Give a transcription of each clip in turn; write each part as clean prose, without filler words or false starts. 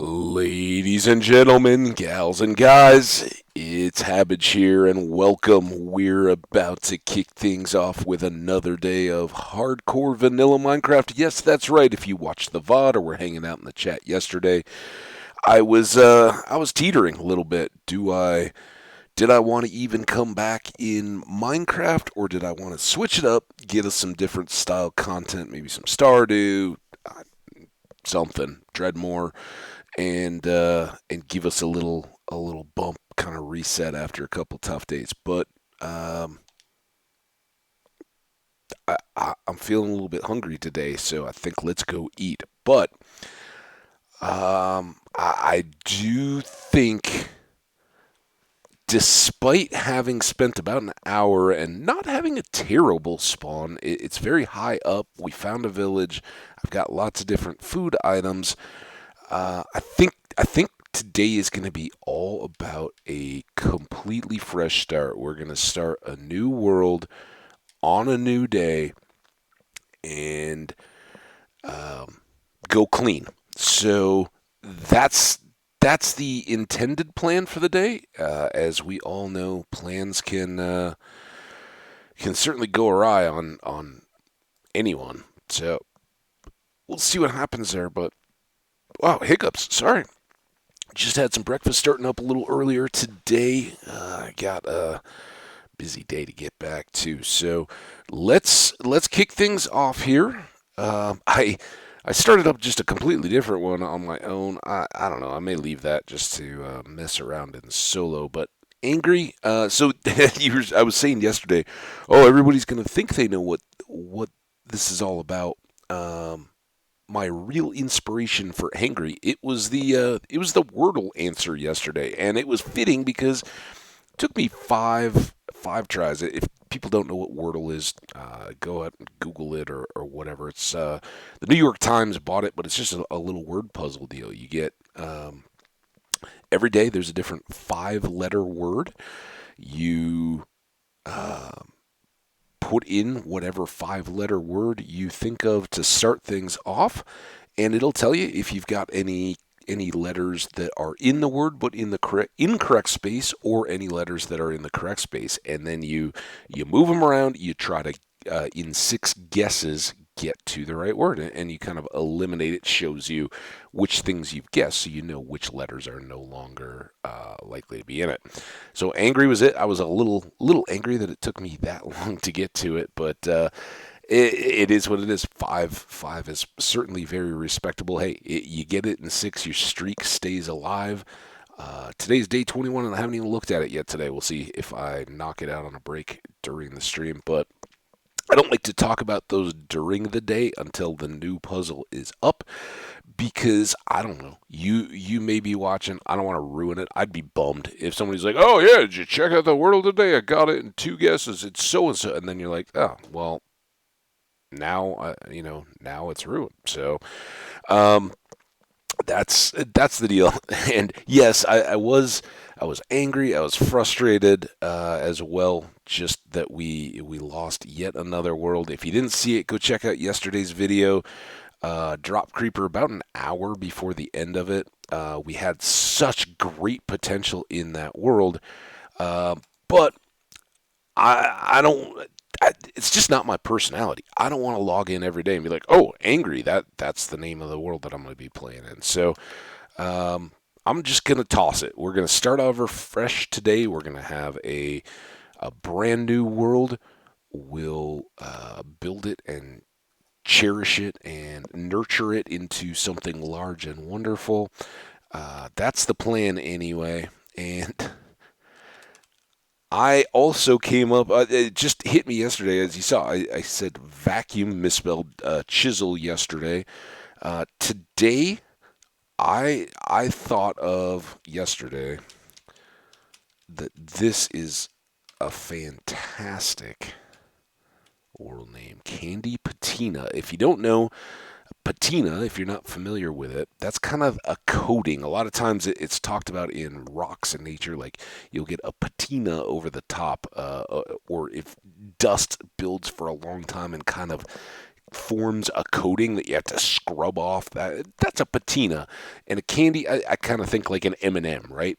Ladies and gentlemen, gals and guys, it's Habage here, and welcome. We're about to kick things off with another day of hardcore vanilla Minecraft. Yes, that's right. If you watched the VOD or were hanging out in the chat yesterday, I was teetering a little bit. Did I want to even come back in Minecraft, or did I want to switch it up, get us some different style content, maybe some Stardew, something, Dreadmore, and give us a little bump, kind of reset after a couple tough days. But um, I'm feeling a little bit hungry today, so I think let's go eat. But I do think, despite having spent about an hour and not having a terrible spawn, it's very high up. We found a village. I've got lots of different food items. I think today is going to be all about a completely fresh start. We're going to start a new world on a new day and um, go clean. So that's that's the intended plan for the day. As we all know, plans can certainly go awry on anyone. So we'll see what happens there. But wow, hiccups. Sorry. Just had some breakfast starting up a little earlier today. I got a busy day to get back to, so let's kick things off here. I started up just a completely different one on my own. I don't know. I may leave that just to mess around in solo, but. Angry. So I was saying yesterday, oh, everybody's gonna think they know what this is all about. My real inspiration for angry, it was the Wordle answer yesterday, and it was fitting because it took me five tries. If people don't know what Wordle is, go out and Google it or whatever. It's the New York Times bought it, but it's just a little word puzzle deal. You get every day there's a different five-letter word. You put in whatever five-letter word you think of to start things off, and it'll tell you if you've got any letters that are in the word but in the incorrect space, or any letters that are in the correct space. And then you move them around. You try to in six guesses get to the right word, and you kind of eliminate it. Shows you which things you've guessed, so you know which letters are no longer likely to be in it. So angry was it. I was a little angry that it took me that long to get to it, but it is what it is. Five is certainly very respectable. Hey, you get it in six, your streak stays alive. Today's day 21, and I haven't even looked at it yet today. We'll see if I knock it out on a break during the stream, but I don't like to talk about those during the day until the new puzzle is up, because I don't know. You may be watching. I don't want to ruin it. I'd be bummed if somebody's like, "Oh yeah, did you check out the Wordle today? I got it in two guesses. It's so and so," and then you're like, "Oh well, now now it's ruined." So um, that's the deal. And yes, I was angry. I was frustrated as well. Just that we lost yet another world. If you didn't see it, go check out yesterday's video. Drop Creeper about an hour before the end of it. We had such great potential in that world, but I don't. It's just not my personality. I don't want to log in every day and be like, "Oh, angry." That's the name of the world that I'm going to be playing in. So I'm just going to toss it. We're going to start over fresh today. We're going to have a brand new world. We'll build it and cherish it and nurture it into something large and wonderful. That's the plan anyway. And I also came up, it just hit me yesterday, as you saw. I said vacuum, misspelled chisel yesterday. Today, I thought of yesterday that this is a fantastic world name, Candy Patina. If you don't know, Patina, if you're not familiar with it, that's kind of a coating. A lot of times it's talked about in rocks and nature, like you'll get a patina over the top, or if dust builds for a long time and kind of forms a coating that you have to scrub off. That's a patina. And a candy, I kind of think like an M&M, right?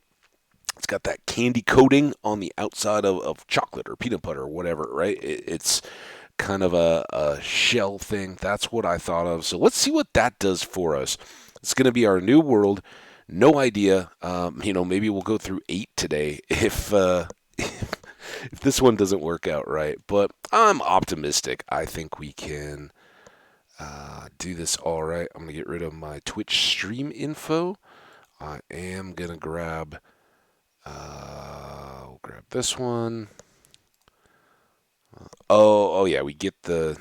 It's got that candy coating on the outside of chocolate or peanut butter or whatever, right? It's kind of a shell thing. That's what I thought of. So let's see what that does for us. It's going to be our new world. No idea. Maybe we'll go through 8 today if this one doesn't work out right. But I'm optimistic. I think we can do this all right. I'm going to get rid of my Twitch stream info. I am going to we'll grab this one. Oh yeah, we get the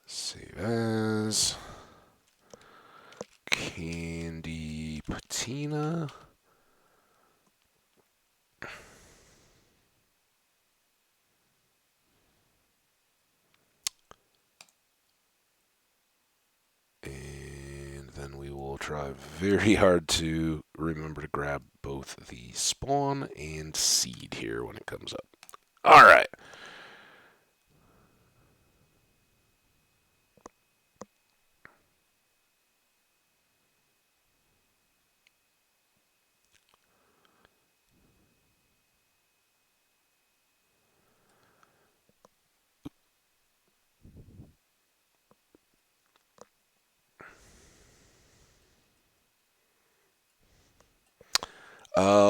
save as candy patina. And then we will try very hard to remember to grab both the spawn and seed here when it comes up. All right.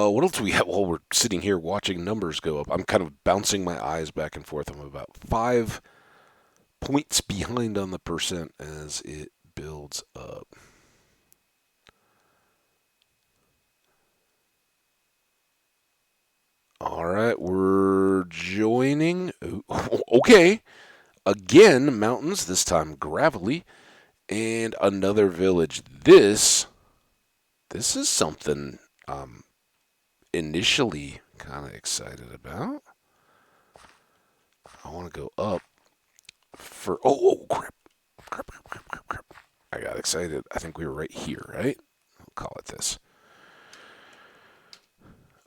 What else do we have while we're sitting here watching numbers go up? I'm kind of bouncing my eyes back and forth. I'm about 5 points behind on the percent as it builds up. All right, we're joining. Okay, again, mountains, this time gravelly, and another village. This is something I'm initially kind of excited about. I want to go up for. Oh, crap. Crap. I got excited. I think we were right here, right? I'll call it this.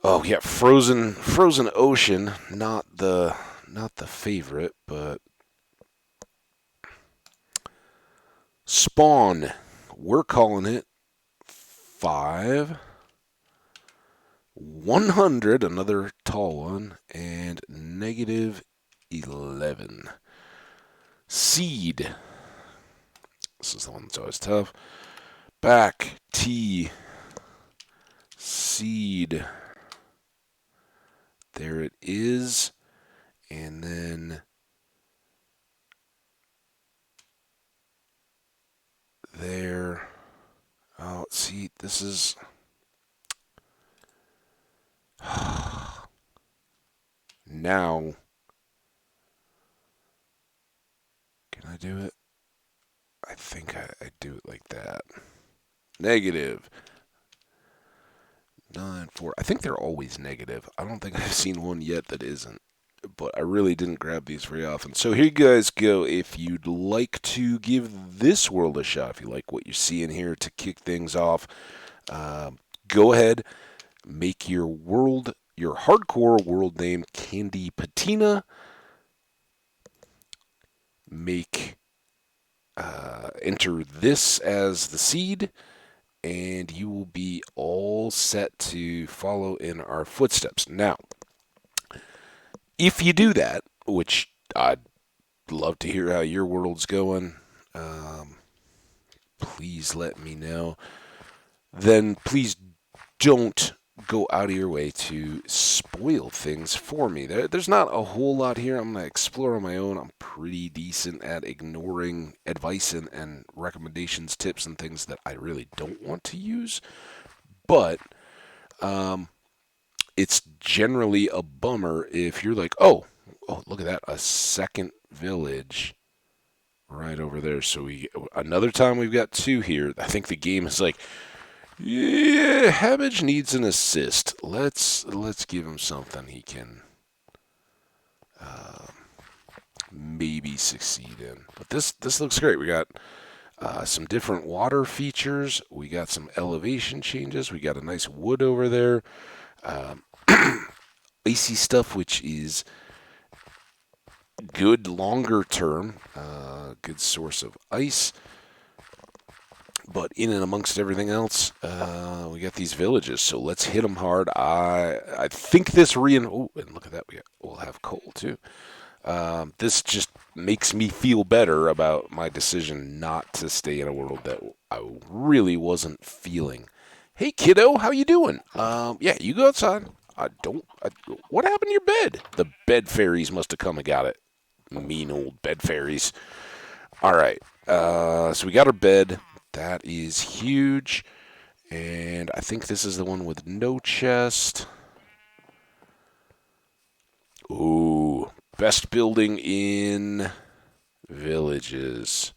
Oh yeah, frozen ocean. Not the favorite, but spawn. We're calling it 100, another tall one, and -11. Seed. This is the one that's always tough. Back T. Seed. There it is. And then there. Oh, see, this is. Now. Can I do it? I think I do it like that. Negative. 9, 4. I think they're always negative. I don't think I've seen one yet that isn't. But I really didn't grab these very often. So here you guys go. If you'd like to give this world a shot, if you like what you see in here to kick things off, go ahead, make your hardcore world name Candy Patina. Enter this as the seed, and you will be all set to follow in our footsteps. Now, if you do that, which I'd love to hear how your world's going, please let me know. Then please don't go out of your way to spoil things for me. There's not a whole lot here. I'm going to explore on my own. I'm pretty decent at ignoring advice and recommendations, tips, and things that I really don't want to use. But it's generally a bummer if you're like, oh, look at that, a second village right over there. So another time we've got 2 here. I think the game is like, yeah, Habbage needs an assist. Let's give him something he can maybe succeed in. But this looks great. We got some different water features. We got some elevation changes. We got a nice wood over there. Icy stuff, which is good longer term, good source of ice. But in and amongst everything else, we got these villages. So let's hit them hard. I think this oh, and look at that, we'll have coal too. This just makes me feel better about my decision not to stay in a world that I really wasn't feeling. Hey kiddo, how you doing? Yeah, you go outside. I don't. What happened to your bed? The bed fairies must have come and got it. Mean old bed fairies. All right. So we got our bed. That is huge. And I think this is the one with no chest. Ooh, best building in villages.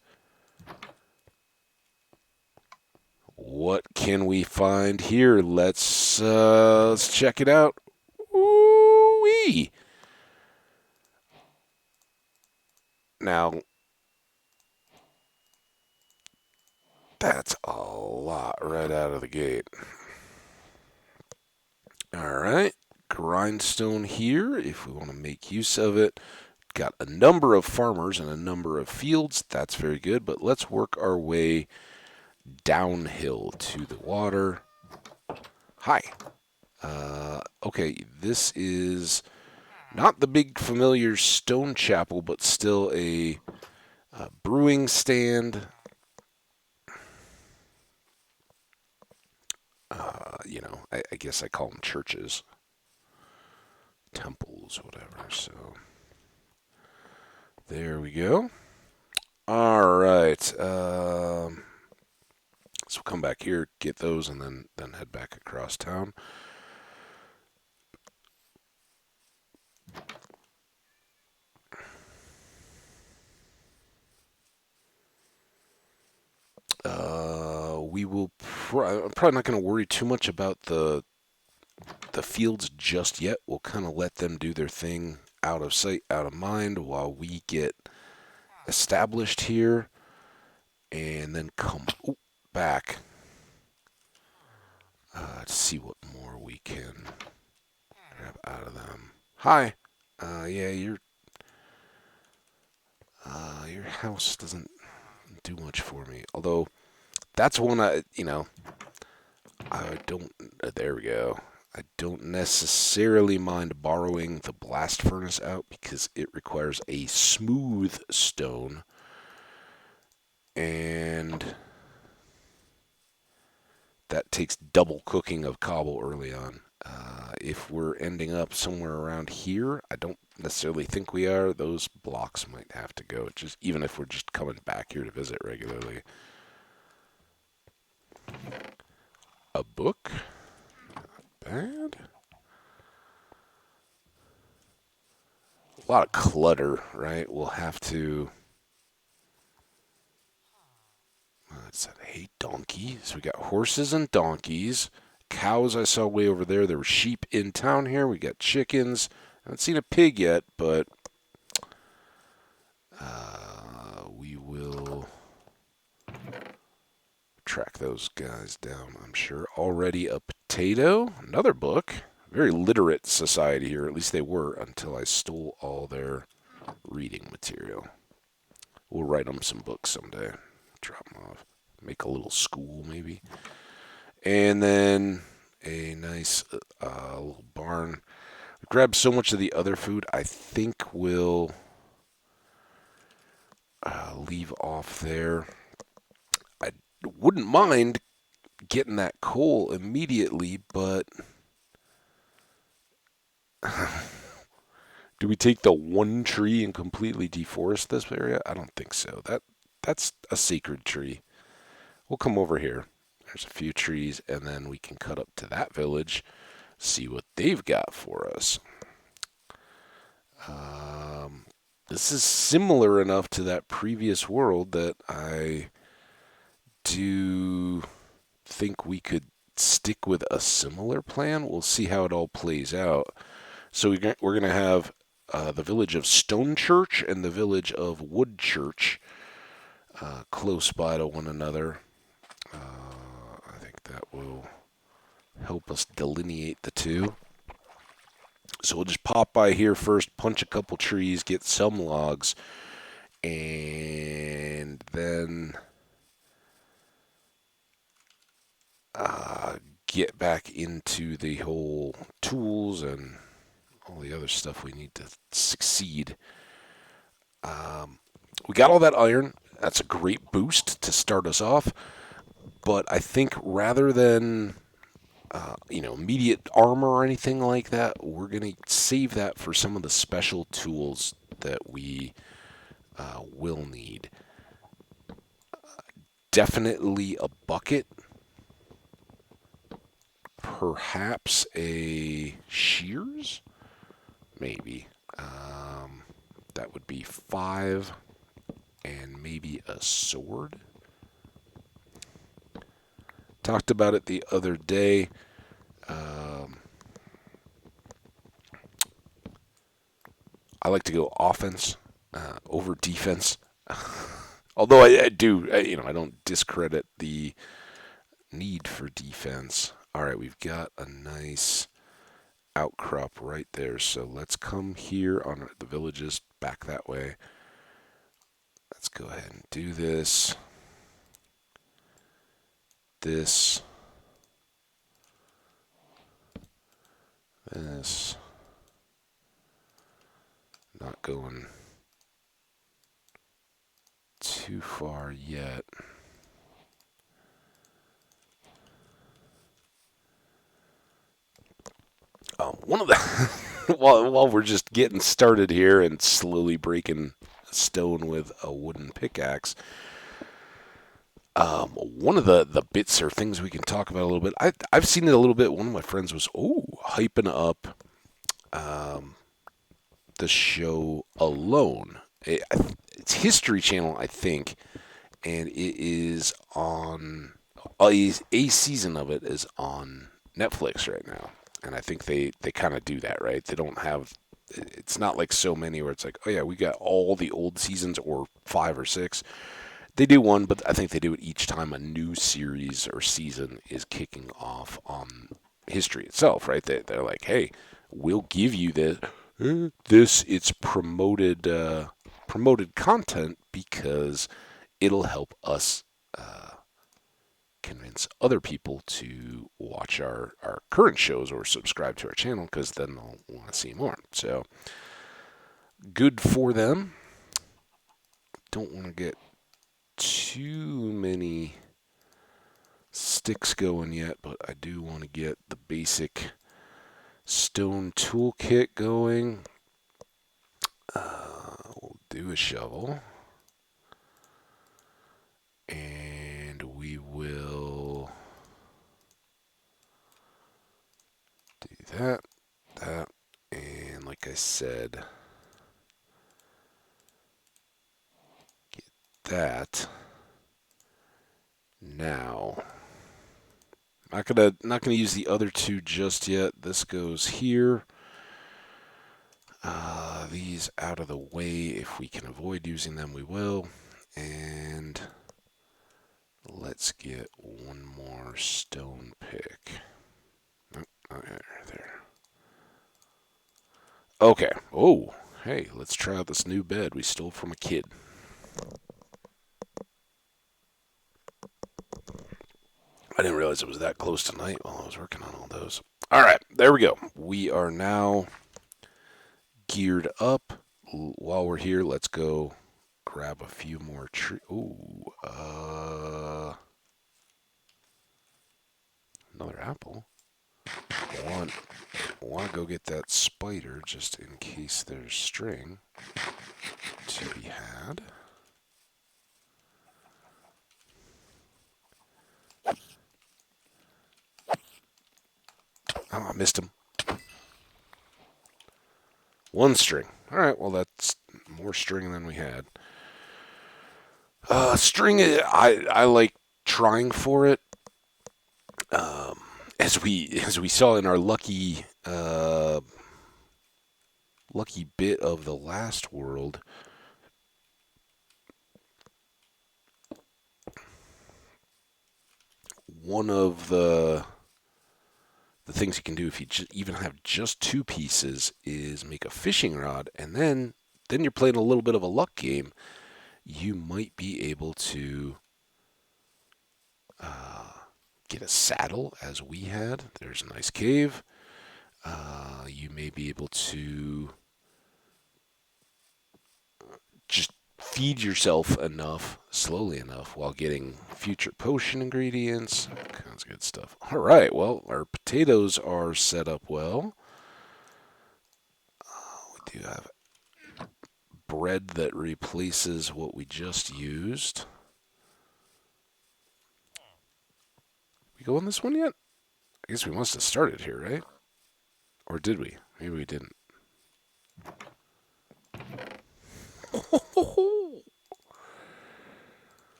What can we find here? Let's check it out. Ooh-wee. Now, that's a lot right out of the gate. All right, grindstone here if we want to make use of it. Got a number of farmers and a number of fields. That's very good, but let's work our way downhill to the water. Hi. Okay, this is not the big familiar stone chapel, but still a brewing stand. I guess I call them churches, temples, whatever. So there we go. All right. So we'll come back here, get those, and then head back across town. We will. I'm probably not going to worry too much about the fields just yet. We'll kind of let them do their thing out of sight, out of mind, while we get established here, and then come back to see what more we can grab out of them. Hi. Yeah, your house doesn't do much for me. Although that's one I don't. There we go. I don't necessarily mind borrowing the blast furnace out because it requires a smooth stone, and that takes double cooking of cobble early on. If we're ending up somewhere around here, I don't necessarily think we are. Those blocks might have to go, just even if we're just coming back here to visit regularly. A book? Bad? A lot of clutter, right? We'll have to. It said, hey, donkey. So we got horses and donkeys. Cows I saw way over there. There were sheep in town here. We got chickens. I haven't seen a pig yet, but we will track those guys down, I'm sure. Already a potato. Another book. Very literate society here. At least they were until I stole all their reading material. We'll write them some books someday. Drop them off. Make a little school, maybe. And then a nice little barn. We grabbed so much of the other food, I think we'll leave off there. I wouldn't mind getting that coal immediately, but do we take the one tree and completely deforest this area? I don't think so. That's a sacred tree. We'll come over here. There's a few trees, and then we can cut up to that village, see what they've got for us. This is similar enough to that previous world that I do think we could stick with a similar plan. We'll see how it all plays out. So we're going to have the village of Stone Church and the village of Wood Church close by to one another. I think that will help us delineate the two. So we'll just pop by here first, punch a couple trees, get some logs, and then uh, get back into the whole tools and all the other stuff we need to succeed. Um, we got all that iron. That's a great boost to start us off. But I think rather than immediate armor or anything like that, we're gonna save that for some of the special tools that we will need. Definitely a bucket, perhaps a shears, maybe. Um, that would be 5, and maybe a sword. Talked about it the other day. Um, I like to go offense over defense. Although I do, I don't discredit the need for defense. All right, we've got a nice outcrop right there. So let's come here on the villages back that way. Let's go ahead and do this. This. This. Not going too far yet. One of the while we're just getting started here and slowly breaking stone with a wooden pickaxe, one of the bits or things we can talk about a little bit. I've seen it a little bit. One of my friends was hyping up um, the show Alone. It's History Channel, I think, and it is on a season of it is on Netflix right now. And I think they kind of do that, right? They don't have. It's not like so many where it's like, oh yeah, we got all the old seasons or 5 or 6. They do one, but I think they do it each time a new series or season is kicking off on history itself, right? They're like, hey, we'll give you this. It's promoted content because it'll help us convince other people to watch our current shows or subscribe to our channel because then they'll want to see more. So good for them. Don't want to get too many sticks going yet, but I do want to get the basic stone toolkit going. We'll do a shovel. And we will do that, and like I said, get that. Now, not gonna use the other two just yet. This goes here. These out of the way. If we can avoid using them, we will. And let's get one more stone pick. Oh, there. Okay. Oh, hey, let's try out this new bed we stole from a kid. I didn't realize it was that close to night while I was working on all those. All right, there we go. We are now geared up. While we're here, let's go grab a few more trees. Ooh, another apple. Want to go get that spider just in case there's string to be had. Oh, I missed him. One string. All right, well, that's more string than we had. String, I like trying for it. As we saw in our lucky bit of the last world, one of the the things you can do if you even have just two pieces is make a fishing rod, and then you're playing a little bit of a luck game. You might be able to uh, get a saddle, as we had. There's a nice cave. You may be able to just feed yourself enough, slowly enough, while getting future potion ingredients. All kinds of good stuff. All right, well, our potatoes are set up well. We do have bread that replaces what we just used. We go on this one yet? I guess we must have started here, right? Or did we? Maybe we didn't.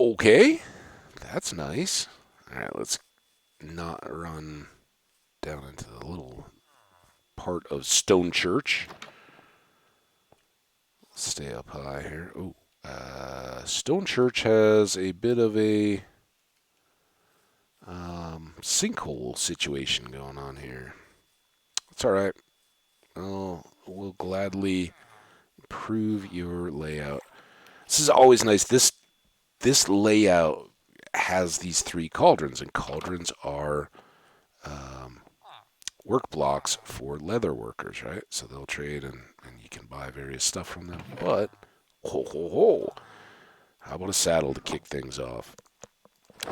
Okay, that's nice. All right, let's not run down into the little part of Stone Church. Stay up high here. Oh, Stone Church has a bit of a sinkhole situation going on here. It's all right. We'll gladly improve your layout. This is always nice. This layout has these three cauldrons, and cauldrons are work blocks for leather workers, right? So they'll trade, and you can buy various stuff from them. But how about a saddle to kick things off?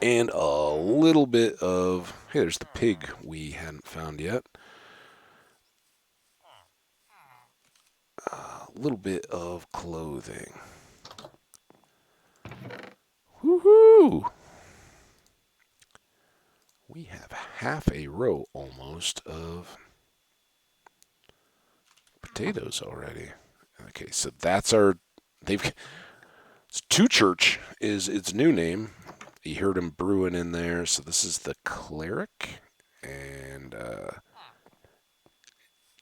And a little bit of, hey, there's the pig we hadn't found yet. A little bit of clothing. Woohoo! We have half a row almost of potatoes already. Okay, so that's our. They've. Two Church is its new name. You heard him brewing in there. So this is the cleric, and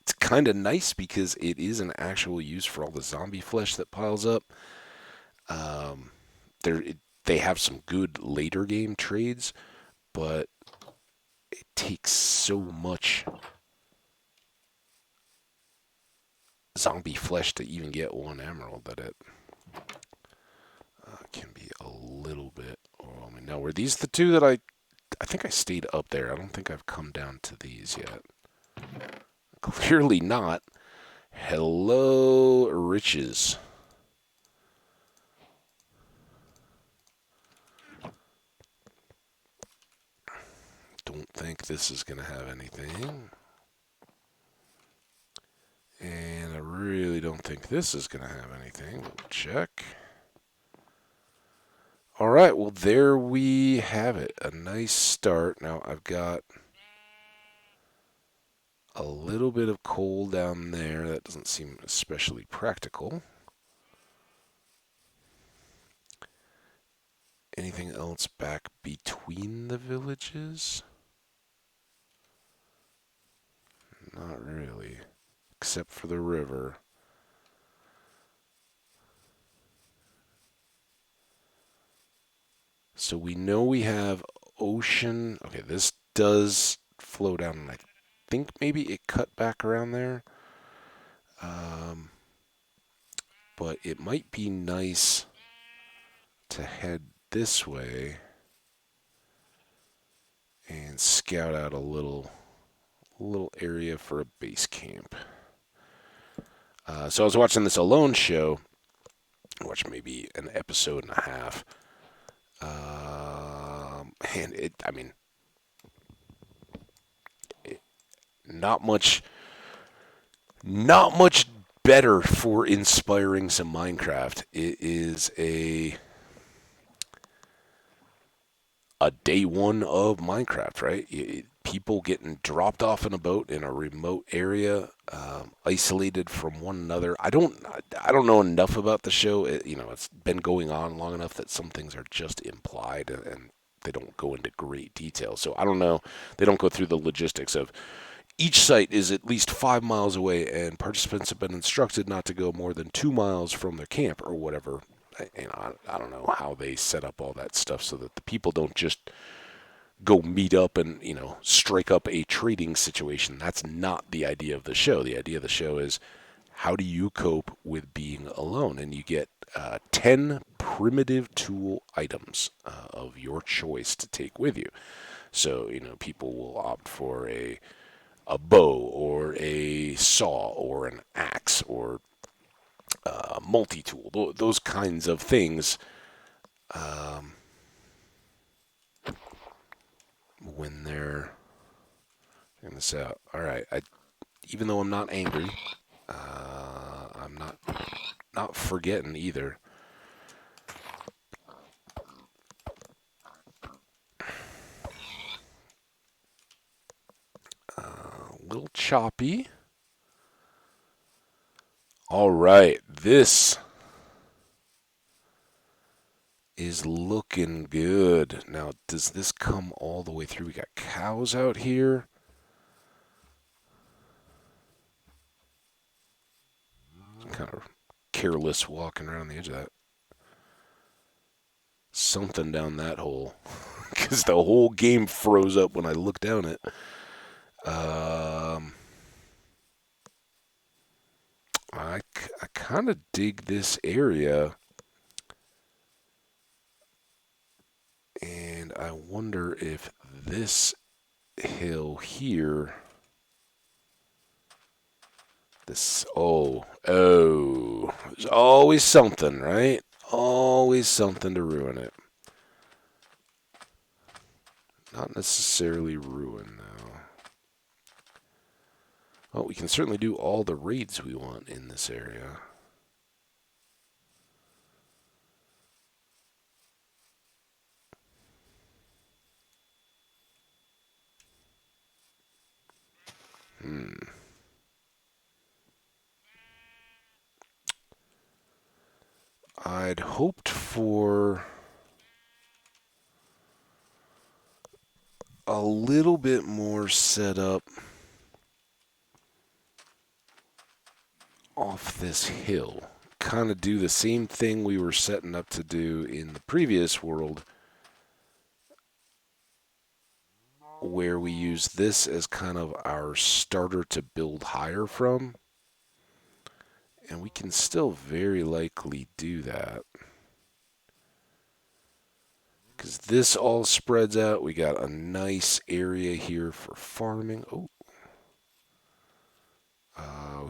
it's kind of nice because it is an actual use for all the zombie flesh that piles up. Um, they have some good later game trades, but it takes so much zombie flesh to even get one emerald that it can be a little bit overwhelming. Now, were these the two that I think I stayed up there. I don't think I've come down to these yet. Clearly not. Hello, riches. Don't think this is going to have anything. And I really don't think this is going to have anything. We'll check. All right, well, there we have it. A nice start. Now, I've got a little bit of coal down there. That doesn't seem especially practical. Anything else back between the villages? Not really, except for the river. So we know we have ocean. Okay, this does flow down, and I think maybe it cut back around there. But it might be nice to head this way and scout out a little area for a base camp. So I was watching this Alone show. I watched maybe an episode and a half. And not much better for inspiring some Minecraft. It is a day one of Minecraft, right? People getting dropped off in a boat in a remote area, isolated from one another. I don't know enough about the show. It's been going on long enough that some things are just implied and they don't go into great detail. So I don't know. They don't go through the logistics of each site is at least 5 miles away, and participants have been instructed not to go more than 2 miles from their camp or whatever. I don't know how they set up all that stuff so that the people don't just go meet up and, strike up a trading situation. That's not the idea of the show. The idea of the show is how do you cope with being alone? And you get 10 primitive tool items of your choice to take with you. So, people will opt for a bow or a saw or an axe or a multi-tool, those kinds of things. Um, when they're in this out, all right. Even though I'm not angry, I'm not forgetting either. A little choppy. All right, this is looking good. Now, does this come all the way through? We got cows out here. I'm kind of careless walking around the edge of that. Something down that hole. Because the whole game froze up when I looked down it. Um, I kind of dig this area. And I wonder if this hill here. There's always something, right? Always something to ruin it. Not necessarily ruin, though. Well, we can certainly do all the raids we want in this area. I'd hoped for a little bit more setup off this hill. Kind of do the same thing we were setting up to do in the previous world, where we use this as kind of our starter to build higher from. And we can still very likely do that. Because this all spreads out. We got a nice area here for farming. Oh.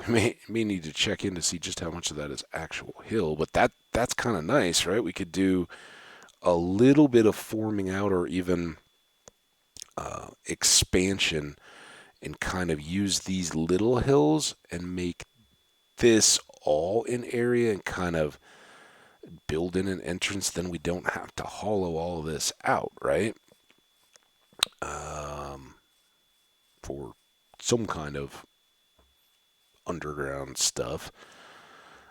We may need to check in to see just how much of that is actual hill, but that's kind of nice, right? We could do a little bit of forming out or even expansion and kind of use these little hills and make this all an area and kind of build in an entrance. Then we don't have to hollow all this out, right? For some kind of underground stuff.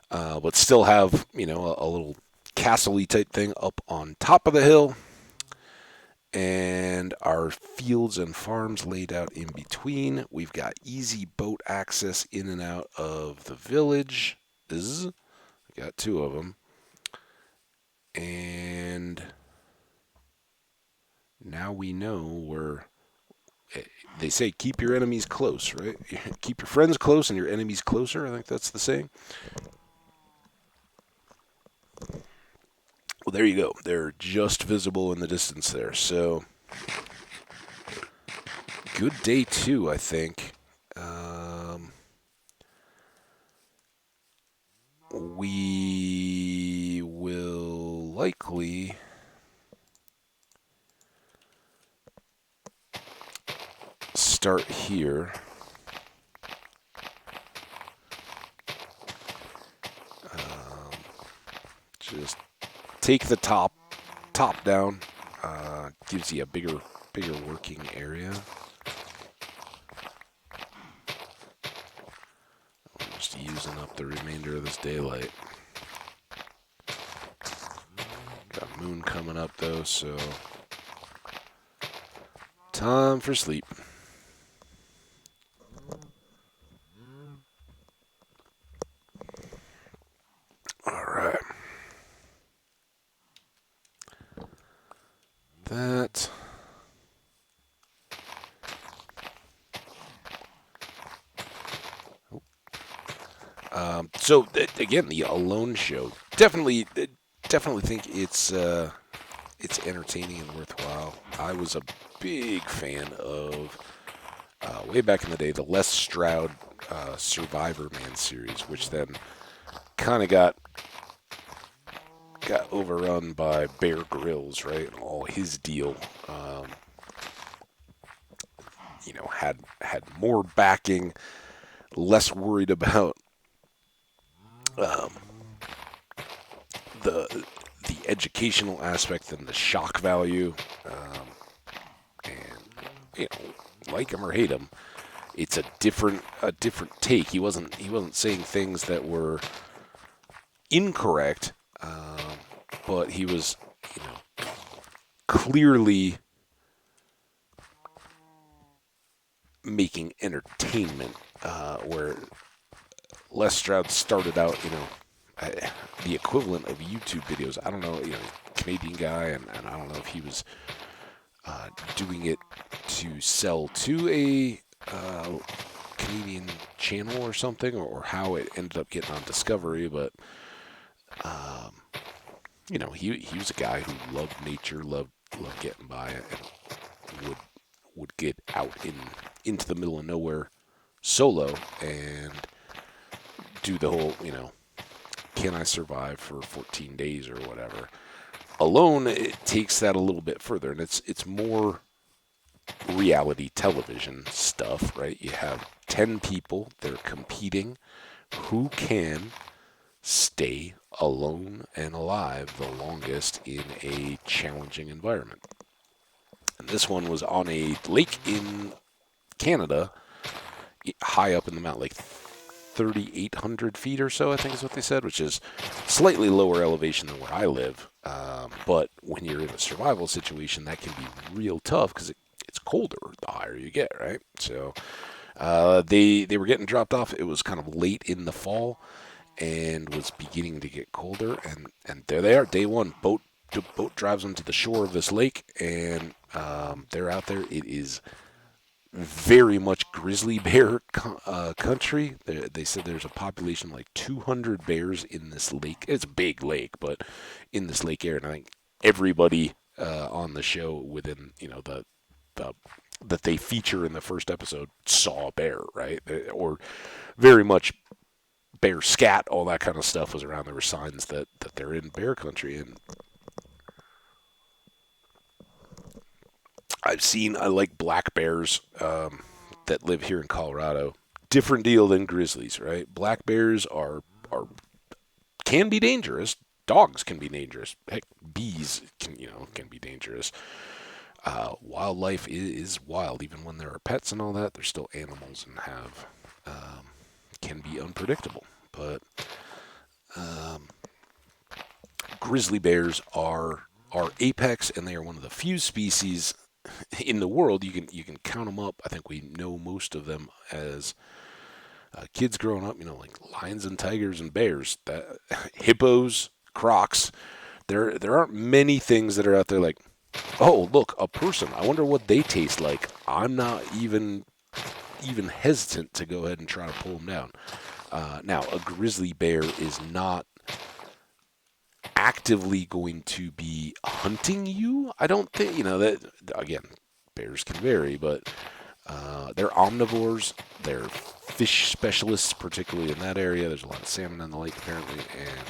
But still have, a little castle-y type thing up on top of the hill. And our fields and farms laid out in between. We've got easy boat access in and out of the village. We got two of them. And now we know where they say keep your enemies close, right? Keep your friends close and your enemies closer. I think that's the saying. Well, there you go. They're just visible in the distance there. So, good day two, I think. We will likely start here. Just take the top down. Gives you a bigger working area. I'm just using up the remainder of this daylight. Got moon coming up though, so time for sleep. All right. That Again, the Alone show definitely think it's entertaining and worthwhile. I was a big fan of way back in the day the Les Stroud Survivor Man series, which then kind of got overrun by Bear Grylls, right? And all his deal, had more backing, less worried about um, the the educational aspect than the shock value. And like him or hate him, it's a different take. He wasn't saying things that were incorrect, but he was clearly making entertainment. Where Les Stroud started out, the equivalent of YouTube videos. I don't know, Canadian guy, and I don't know if he was doing it to sell to a Canadian channel or something, or how it ended up getting on Discovery. But he was a guy who loved nature, loved getting by, and would get out into the middle of nowhere solo and do the whole, can I survive for 14 days or whatever. Alone, it takes that a little bit further, and it's more reality television stuff, right? You have 10 people, they're competing. Who can stay alone and alive the longest in a challenging environment? And this one was on a lake in Canada, high up in the mountain, like 3,800 feet or so, I think is what they said, which is slightly lower elevation than where I live. But when you're in a survival situation, that can be real tough because it's colder the higher you get, right? So they were getting dropped off. It was kind of late in the fall and was beginning to get colder. And there they are, day one. The boat drives them to the shore of this lake, and they're out there. It is very much grizzly bear country. They said there's a population of like 200 bears in this lake. It's a big lake, but in this lake area, and I think everybody on the show within the that they feature in the first episode saw a bear, right? Or very much bear scat, all that kind of stuff was around. There were signs that they're in bear country, and I like black bears that live here in Colorado. Different deal than grizzlies, right? Black bears are can be dangerous. Dogs can be dangerous. Heck, bees can be dangerous. Wildlife is wild, even when there are pets and all that. They're still animals and have can be unpredictable. But grizzly bears are apex, and they are one of the few species in the world. You can count them up. I think we know most of them as kids growing up. Like lions and tigers and bears, hippos, crocs. There aren't many things that are out there like, oh look, a person. I wonder what they taste like. I'm not even hesitant to go ahead and try to pull them down. Now, a grizzly bear is not actively going to be hunting you. I don't think, that, again, bears can vary, but they're omnivores. They're fish specialists, particularly in that area. There's a lot of salmon in the lake, apparently, and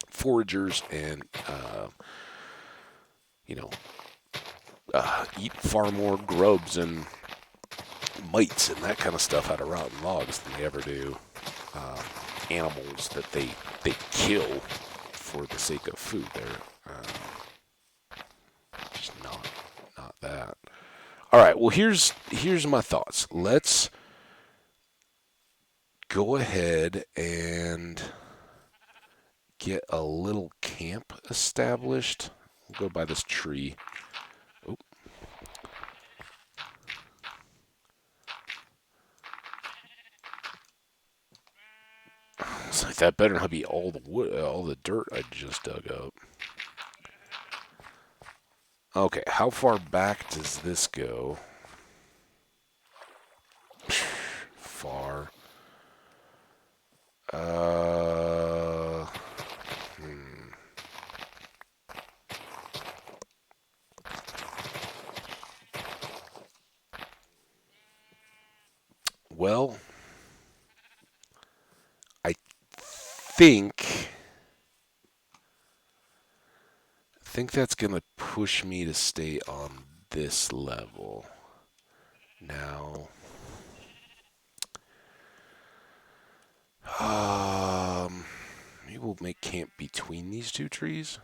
foragers, and, eat far more grubs and mites and that kind of stuff out of rotten logs than they ever do animals that they kill for the sake of food. They're just not that. All right. Well, here's my thoughts. Let's go ahead and get a little camp established. We'll go by this tree. Oh. It's like that better not be all the wood, all the dirt I just dug up. Okay, how far back does this go? Far. Well, I think that's going to push me to stay on this level. Now, maybe we'll make camp between these two trees.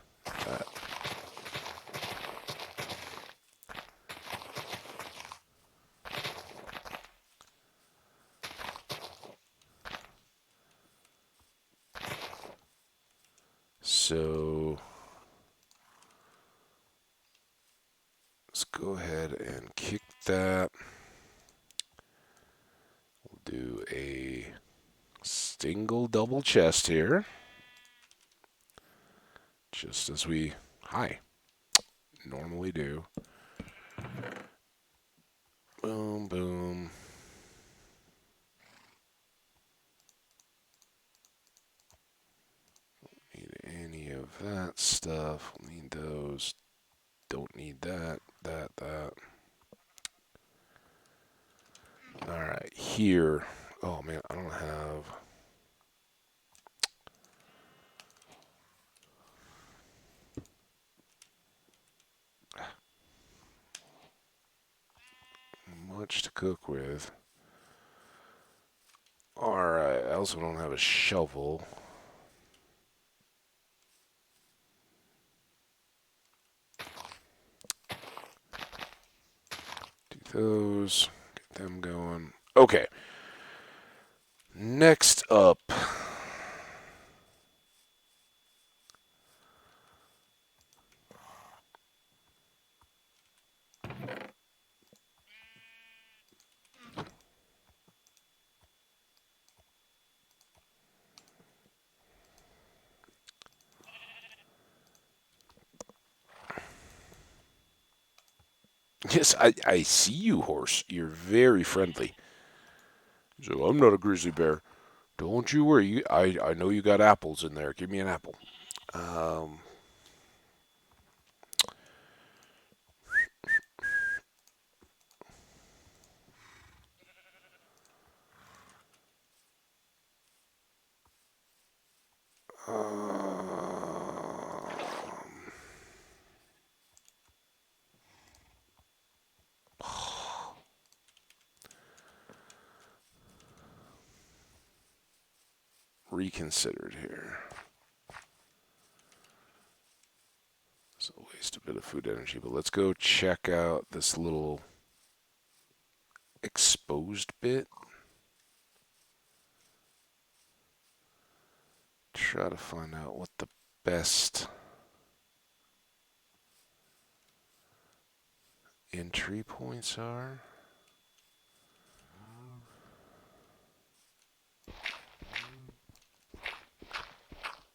So let's go ahead and kick that. We'll do a single double chest here. Just as we normally do. Boom, boom. Need any of that stuff. We'll need those. Don't need that. Alright, here. Oh man, I don't have. Much to cook with. Alright, I also don't have a shovel. Do those. Get them going. Okay. Next up. Yes, I see you, horse. You're very friendly. So I'm not a grizzly bear. Don't you worry. I know you got apples in there. Give me an apple. Um, um, reconsidered here. It's a waste a bit of food energy, but let's go check out this little exposed bit. Try to find out what the best entry points are.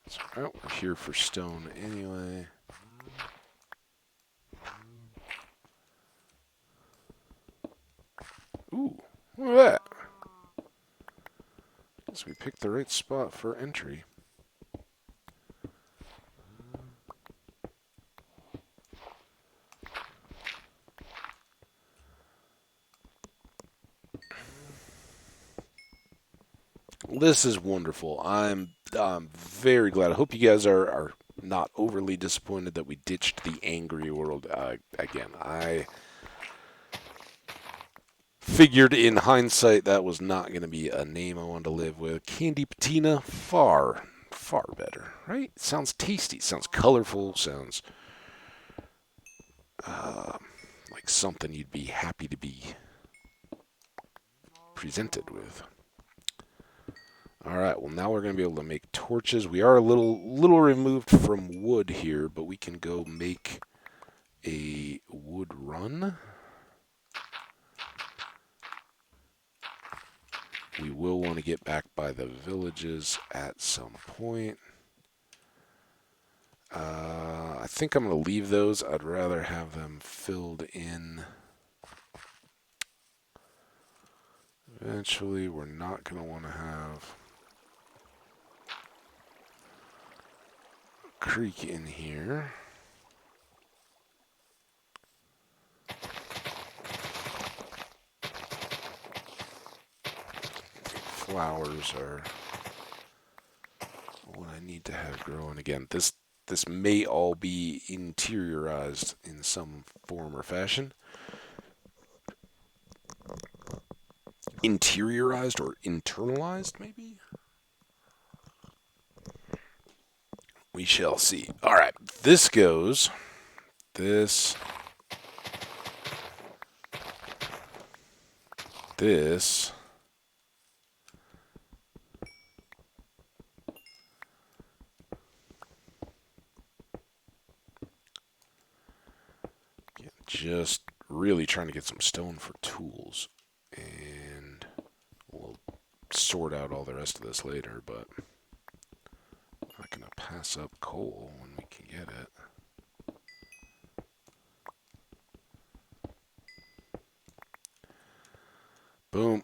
It's alright, we're here for stone anyway. Ooh, look at that. Guess we picked the right spot for entry. This is wonderful. I'm very glad. I hope you guys are not overly disappointed that we ditched the angry world again. I figured in hindsight that was not going to be a name I wanted to live with. Candy Patina, far better, right? Sounds tasty, sounds colorful, sounds like something you'd be happy to be presented with. All right, well now we're going to be able to make torches. We are a little removed from wood here, but we can go make a wood run. We will want to get back by the villages at some point. I think I'm going to leave those. I'd rather have them filled in. Eventually, we're not going to want to have a creek in here. flowers are what I need to have growing. Again, this may all be interiorized in some form or fashion. Interiorized or internalized, maybe? We shall see. All right, this goes. This. This. Just really trying to get some stone for tools. And we'll sort out all the rest of this later, but I'm not going to pass up coal when we can get it. Boom.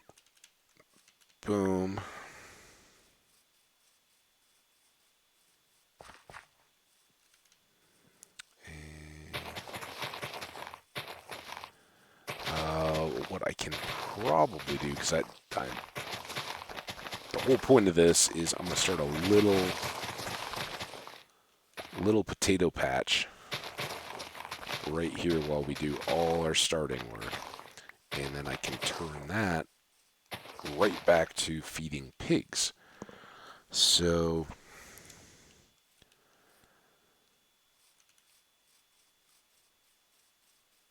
Boom. And, what I can probably do, because the whole point of this is I'm going to start a little potato patch right here while we do all our starting work. And then I can turn that right back to feeding pigs. So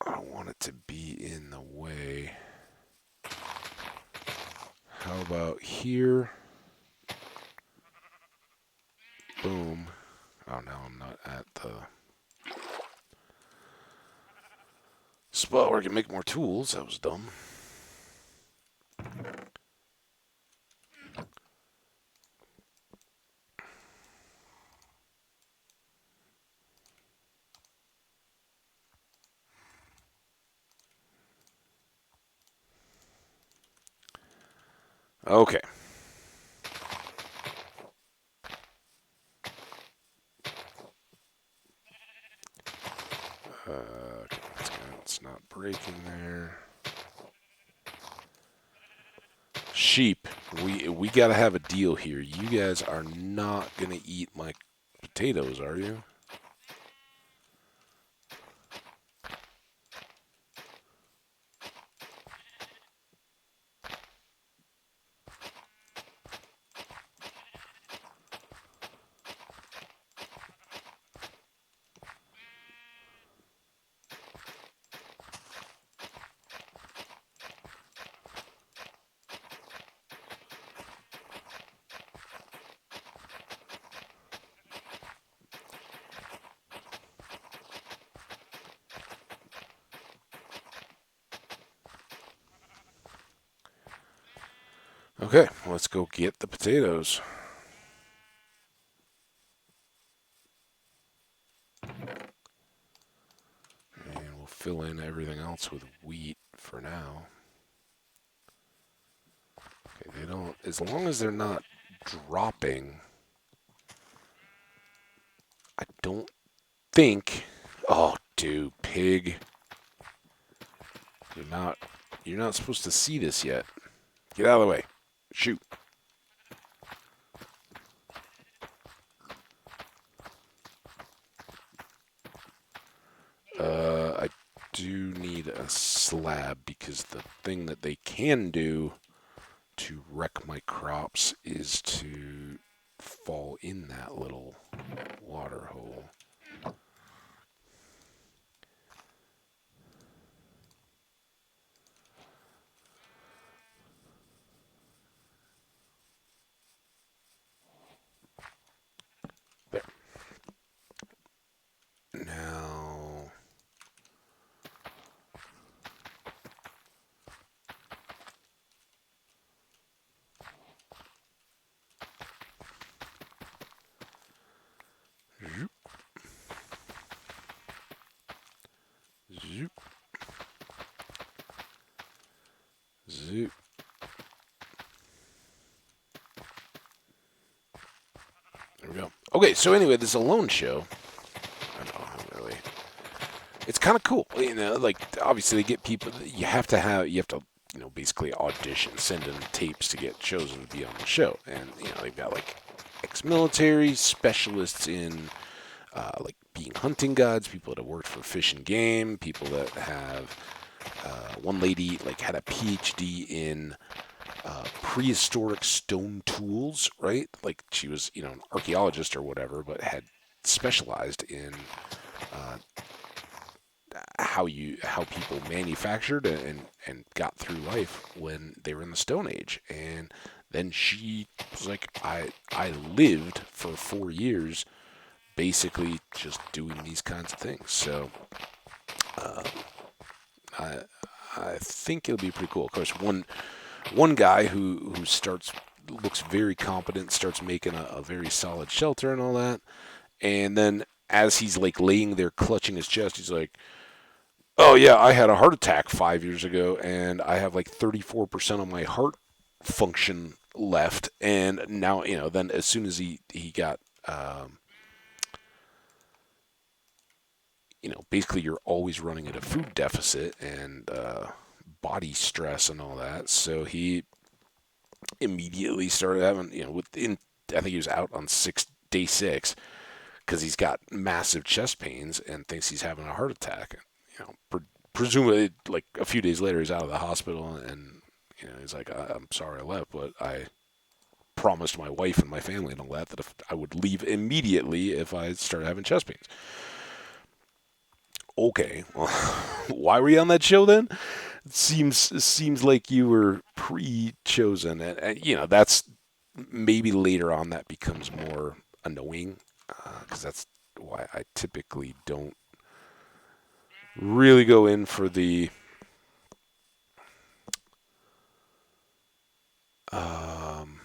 I don't want it to be in the way. How about here? Boom. Oh, now I'm not at the spot where I can make more tools. That was dumb. Okay. Okay, it's not breaking there. Sheep, we gotta have a deal here. You guys are not gonna eat my potatoes, are you? Okay, let's go get the potatoes. And we'll fill in everything else with wheat for now. Okay, they don't, as long as they're not dropping, I don't think, oh, dude, pig. You're not supposed to see this yet. Get out of the way. Shoot. I do need a slab because the thing that they can do to wreck my crops is to fall in that little water hole. There. Now, zoop, zoop, zoop. There we go. Okay, so anyway, this alone show. I don't know, really. It's kind of cool, you know. Like obviously, they get people. You have to basically audition, send in tapes to get chosen to be on the show. And they've got like ex-military specialists in like being hunting guides, people that have worked for Fish and Game, people that have one lady like had a PhD in prehistoric stone tools, right? Like she was, an archaeologist or whatever, but had specialized in uh, how people manufactured and got through life when they were in the Stone Age. And then she was like, I lived for 4 years basically just doing these kinds of things. So uh, I I think it'll be pretty cool. Of course, one guy who starts looks very competent, starts making a very solid shelter and all that, and then as he's like laying there clutching his chest, he's like, "Oh yeah, I had a heart attack 5 years ago, and I have like 34% of my heart function left, and now Then as soon as he got basically you're always running at a food deficit and body stress and all that. So he immediately started having, within, I think he was out on day six because he's got massive chest pains and thinks he's having a heart attack. Presumably, like a few days later, he's out of the hospital and, he's like, I'm sorry I left, but I promised my wife and my family and all that if I would leave immediately if I started having chest pains. Okay, well, why were you on that show then? It seems like you were pre-chosen, and that's maybe later on that becomes more annoying because that's why I typically don't really go in for the um,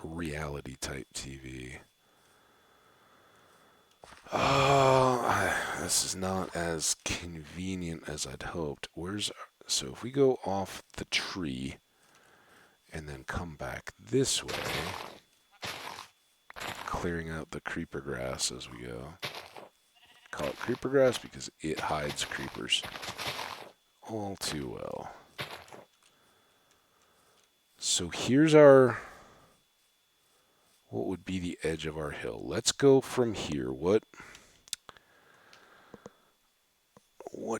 reality type TV. This is not as convenient as I'd hoped. So if we go off the tree and then come back this way, clearing out the creeper grass as we go. Call it creeper grass because it hides creepers all too well. So here's what would be the edge of our hill? Let's go from here. What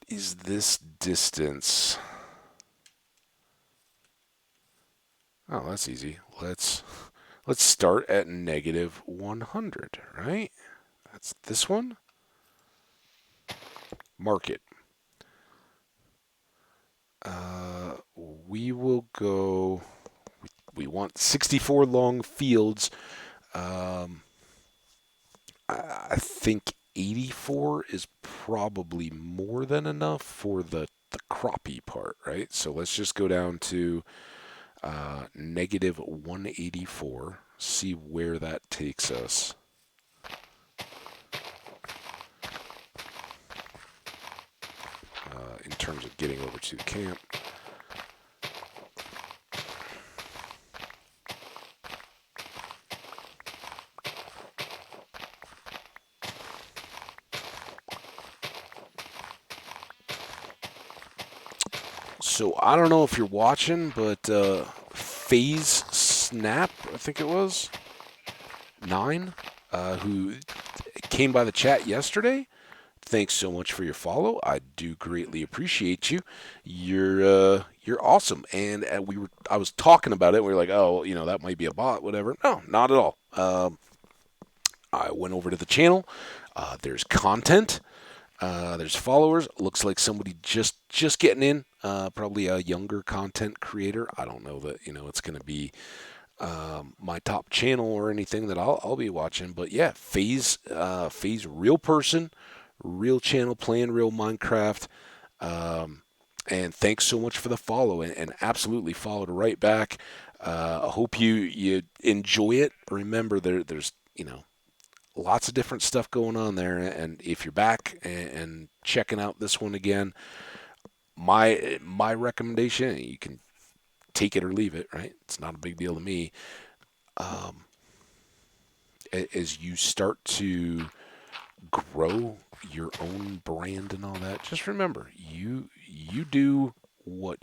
is this distance? Oh, that's easy. Let's start at negative 100, right? That's this one. Mark it. We will go. We want 64 long fields. I think 84 is probably more than enough for the crappie part, right? So let's just go down to negative 184, see where that takes us. In terms of getting over to the camp. So I don't know if you're watching, but Phase Snap, I think it was 9, who came by the chat yesterday. Thanks so much for your follow. I do greatly appreciate you. You're awesome. And I was talking about it. We were like, oh, that might be a bot, whatever. No, not at all. I went over to the channel. There's content. There's followers. Looks like somebody just getting in. Probably a younger content creator. I don't know that it's going to be my top channel or anything that I'll be watching. But yeah, Phase, real person, real channel, playing real Minecraft. And thanks so much for the follow, and absolutely followed right back. I hope you enjoy it. Remember, there's lots of different stuff going on there, and if you're back and checking out this one again, my recommendation, you can take it or leave it, right? It's not a big deal to me. As you start to grow your own brand and all that, just remember you do what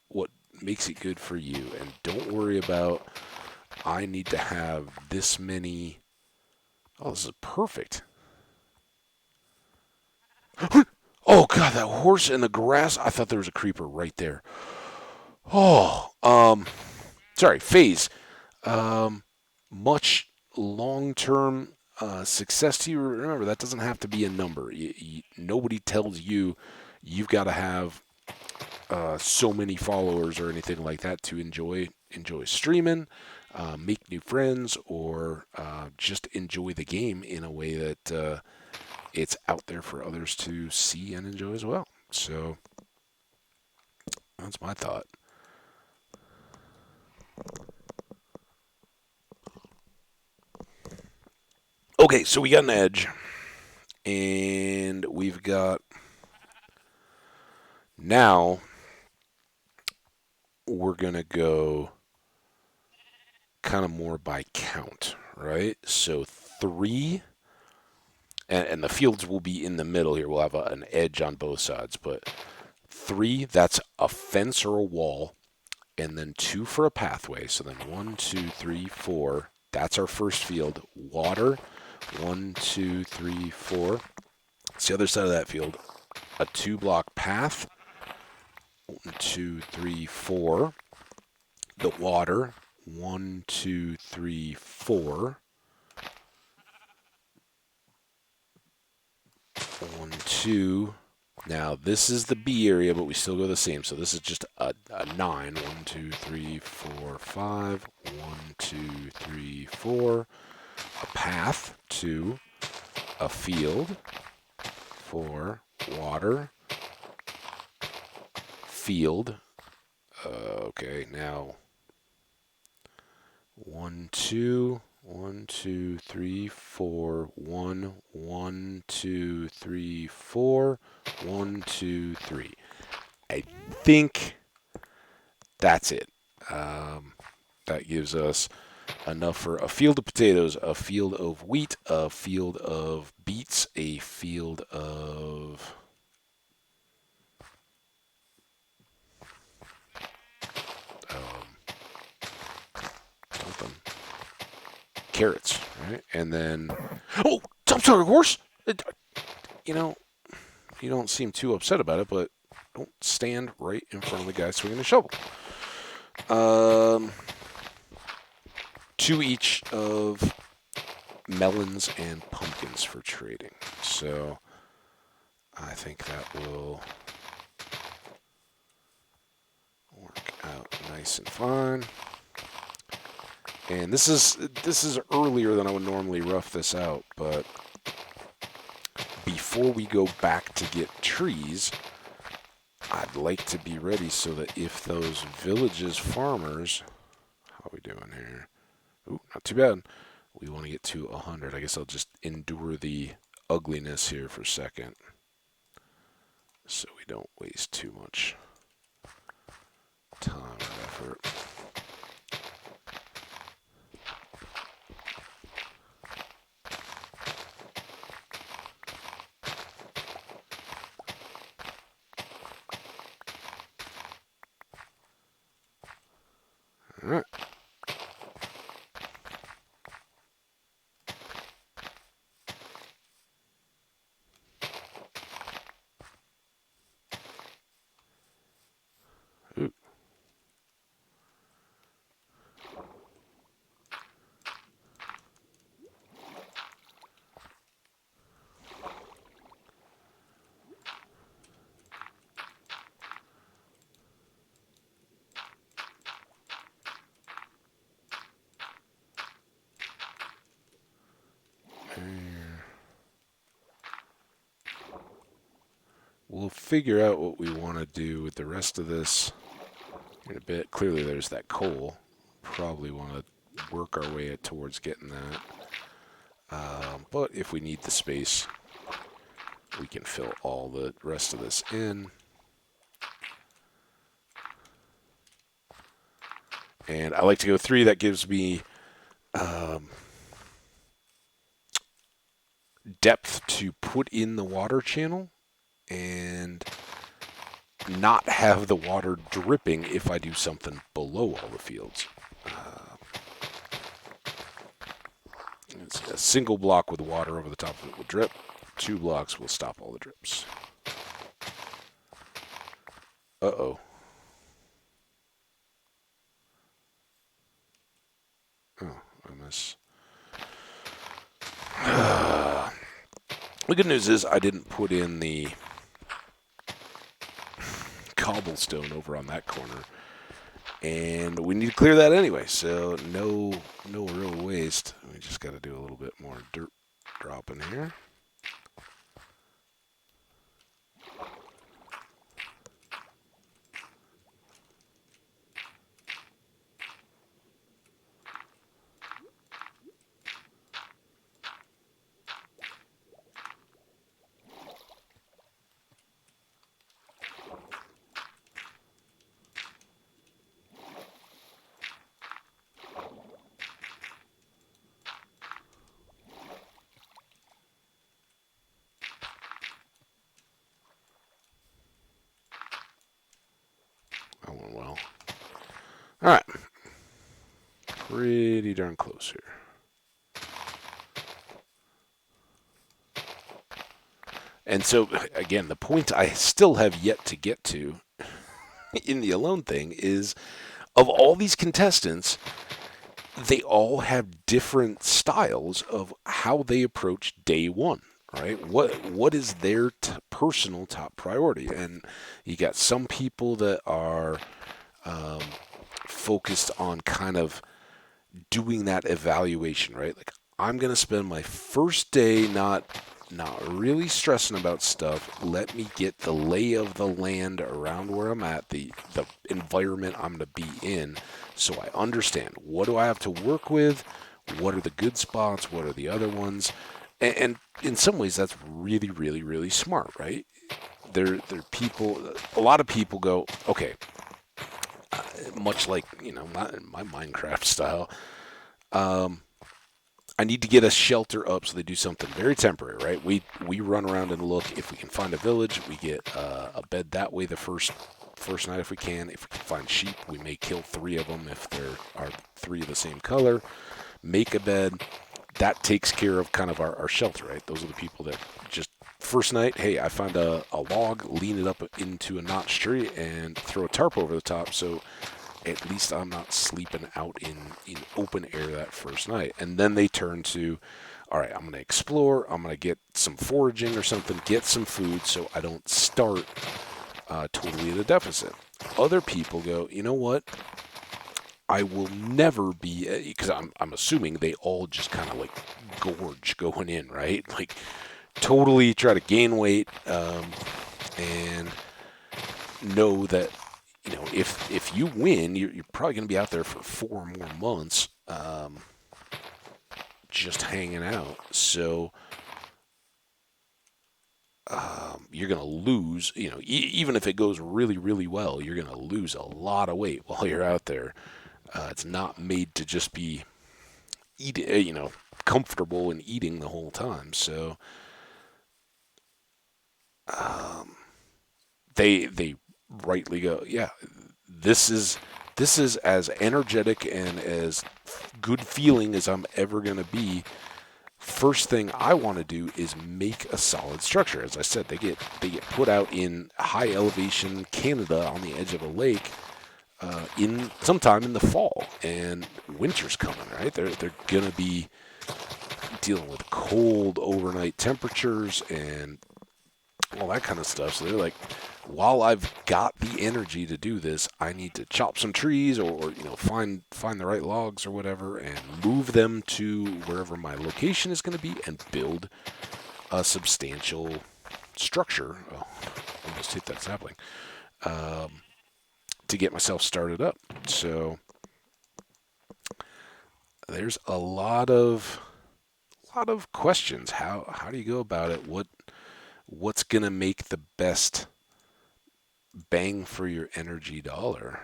what makes it good for you, and don't worry about I need to have this many. Oh, this is perfect. Oh god, that horse in the grass. I thought there was a creeper right there. Oh, sorry, phase. Um, much long-term success to you. Remember, that doesn't have to be a number. Nobody tells you you've got to have so many followers or anything like that to enjoy streaming, make new friends, or just enjoy the game in a way that it's out there for others to see and enjoy as well. So that's my thought. Okay, so we got an edge, and we've got now we're gonna go kind of more by count, right? So three, and the fields will be in the middle here. We'll have an edge on both sides, but three, that's a fence or a wall, and then two for a pathway. So then one, two, three, four. That's our first field. Water, one, two, three, four. It's the other side of that field. A two-block path, one, two, three, four. The water, one, two, three, four. One, two. Now, this is the B area, but we still go the same. So this is just a 9. 1, 2, 3, 4, 5. 1, 2, 3, 4. A path, 2. A field, 4. Water, field. Okay, now 1, 2. 1, 2, 3, 4. 1, 1, 2, 3, 4. 1, 2, 3. I think that's it. That gives us enough for a field of potatoes, a field of wheat, a field of beets, a field of something, carrots, right? And then, oh, I'm sorry, horse. You know, you don't seem too upset about it, but don't stand right in front of the guy swinging the shovel. Um, two each of melons and pumpkins for trading. So I think that will work out nice and fine. And this is earlier than I would normally rough this out, but before we go back to get trees, I'd like to be ready so that if those villages farmers, how are we doing here? Ooh, not too bad. We want to get to 100. I guess I'll just endure the ugliness here for a second so we don't waste too much time and effort. All right. Ooh. We'll figure out what we want to do with the rest of this in a bit. Clearly, there's that coal. Probably want to work our way towards getting that. But if we need the space, we can fill all the rest of this in. And I like to go 3. That gives me depth to put in the water channel. And not have the water dripping if I do something below all the fields. It's a single block with water over the top of it will drip. 2 blocks will stop all the drips. Uh-oh. Oh, I miss. The good news is I didn't put in the cobblestone over on that corner, and we need to clear that anyway. So no real waste. We just got to do a little bit more dirt drop in here. That went well. All right, pretty darn close here. And so, again, the point I still have yet to get to in the alone thing is of all these contestants, they all have different styles of how they approach day one, right? What is their personal top priority? And you got some people that are um, focused on kind of doing that evaluation, right? Like I'm gonna spend my first day not really stressing about stuff. Let me get the lay of the land around where I'm at, the environment I'm gonna be in, so I understand what do I have to work with, what are the good spots, what are the other ones, and in some ways that's really really really smart, right? There people, a lot of people go, okay, much like my Minecraft style. Um, I need to get a shelter up, so they do something very temporary, right? We run around and look if we can find a village. We get a bed that way the first night if we can. If we can find sheep, we may kill 3 of them if there are 3 of the same color. Make a bed. That takes care of kind of our shelter, right? Those are the people that just first night, hey, I find a log, lean it up into a notch tree, and throw a tarp over the top. So at least I'm not sleeping out in open air that first night. And then they turn to, all right, I'm going to explore. I'm going to get some foraging or something, get some food so I don't start totally at a deficit. Other people go, you know what? I will never be, because I'm assuming they all just kind of like gorge going in, right? Like totally try to gain weight and know that if you win, you're probably going to be out there for 4 more months, just hanging out. So you're going to lose. Even if it goes really, really well, you're going to lose a lot of weight while you're out there. It's not made to just be comfortable and eating the whole time. So um, they rightly go, yeah, this is this is as energetic and as good feeling as I'm ever going to be. First thing I want to do is make a solid structure. As I said, they get put out in high elevation Canada on the edge of a lake in sometime in the fall, and winter's coming. Right, they're gonna be dealing with cold overnight temperatures and all that kind of stuff. So they're like, while I've got the energy to do this, I need to chop some trees or find the right logs or whatever and move them to wherever my location is going to be and build a substantial structure. Oh, almost hit that sapling. Um, to get myself started up. So there's a lot of questions. How do you go about it? What's going to make the best bang for your energy dollar?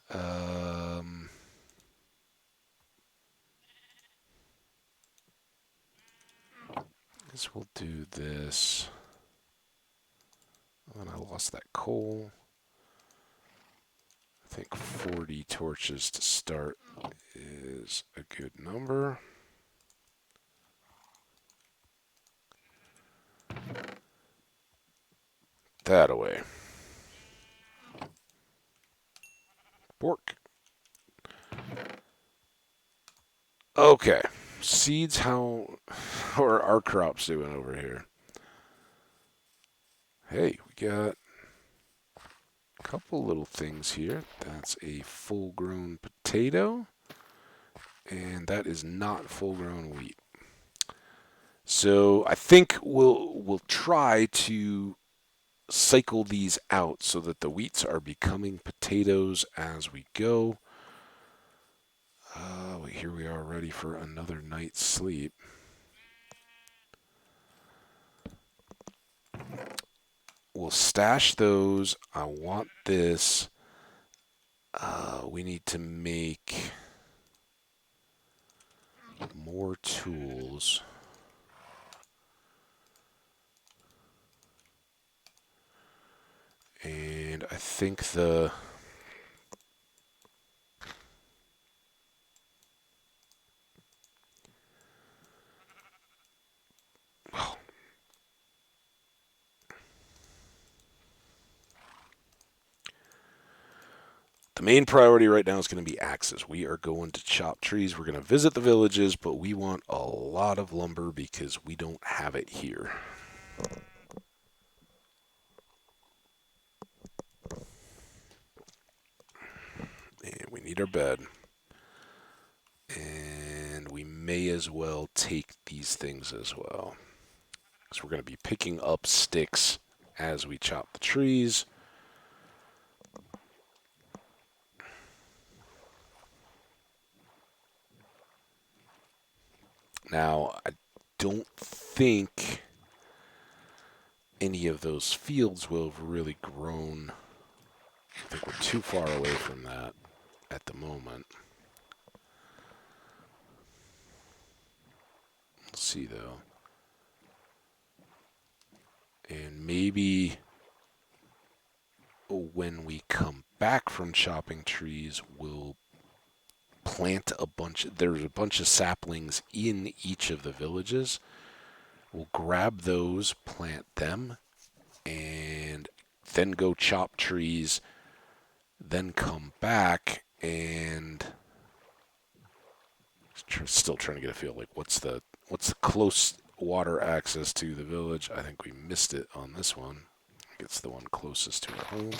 Um, I guess we'll do this. And I lost that coal. I think 40 torches to start is a good number. That away. Bork. Okay. Seeds, how are our crops doing over here? Hey, we got a couple little things here. That's a full-grown potato, and that is not full-grown wheat. So I think we'll try to cycle these out so that the wheats are becoming potatoes as we go. Here we are ready for another night's sleep. We'll stash those. I want this. We need to make more tools. And I think the the main priority right now is going to be axes. We are going to chop trees. We're going to visit the villages, but we want a lot of lumber because we don't have it here. And we need our bed. And we may as well take these things as well. Because we're going to be picking up sticks as we chop the trees. Now, I don't think any of those fields will have really grown. I think we're too far away from that at the moment. Let's see, though. And maybe when we come back from chopping trees, we'll plant a bunch. There's a bunch of saplings in each of the villages. We'll grab those, plant them, and then go chop trees, then come back and still trying to get a feel like what's the close water access to the village. I think we missed it on this one. I think it's the one closest to our home.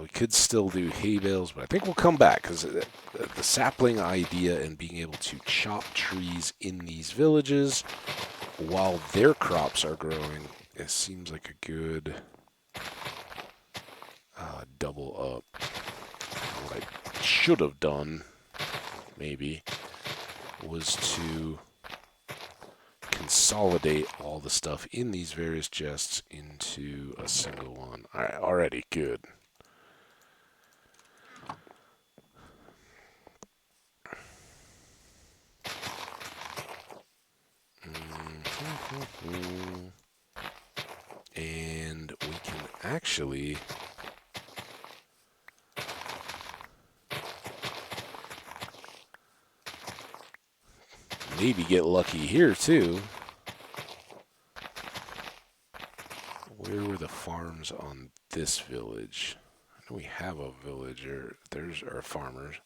We could still do hay bales, but I think we'll come back because the sapling idea and being able to chop trees in these villages while their crops are growing, it seems like a good double up. What I should have done, maybe, was to consolidate all the stuff in these various chests into a single one. All right, already good. And we can actually maybe get lucky here too. Where were the farms on this village? I know we have a villager. There's our farmers.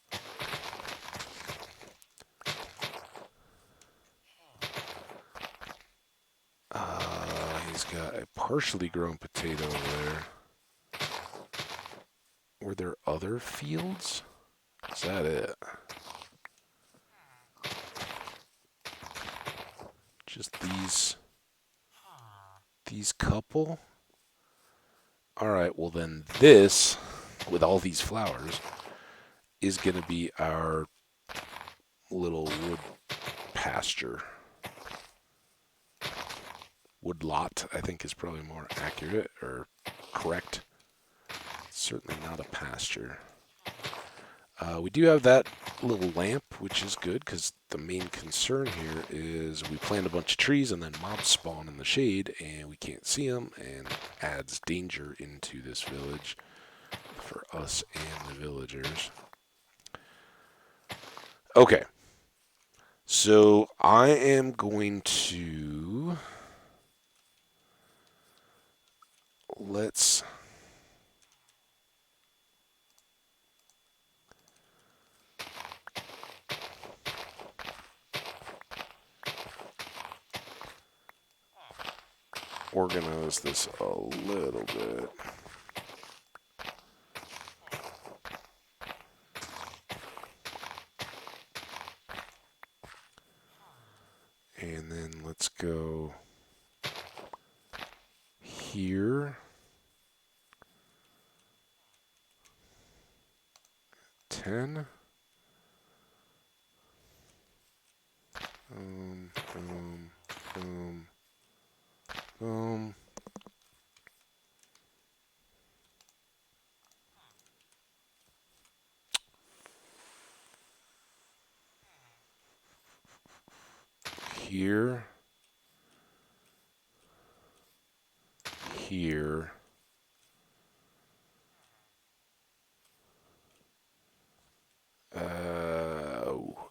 He's got a partially grown potato there. Were there other fields? Is that it? Just these couple? Alright, well then this, with all these flowers, is going to be our little wood pasture. Wood lot, I think, is probably more accurate or correct. Certainly not a pasture. We do have that little lamp, which is good because the main concern here is we plant a bunch of trees and then mobs spawn in the shade and we can't see them and adds danger into this village for us and the villagers. Okay, so I am going to let's organize this a little bit. And then let's go here. 10. Boom, boom, boom, boom. Here. Here.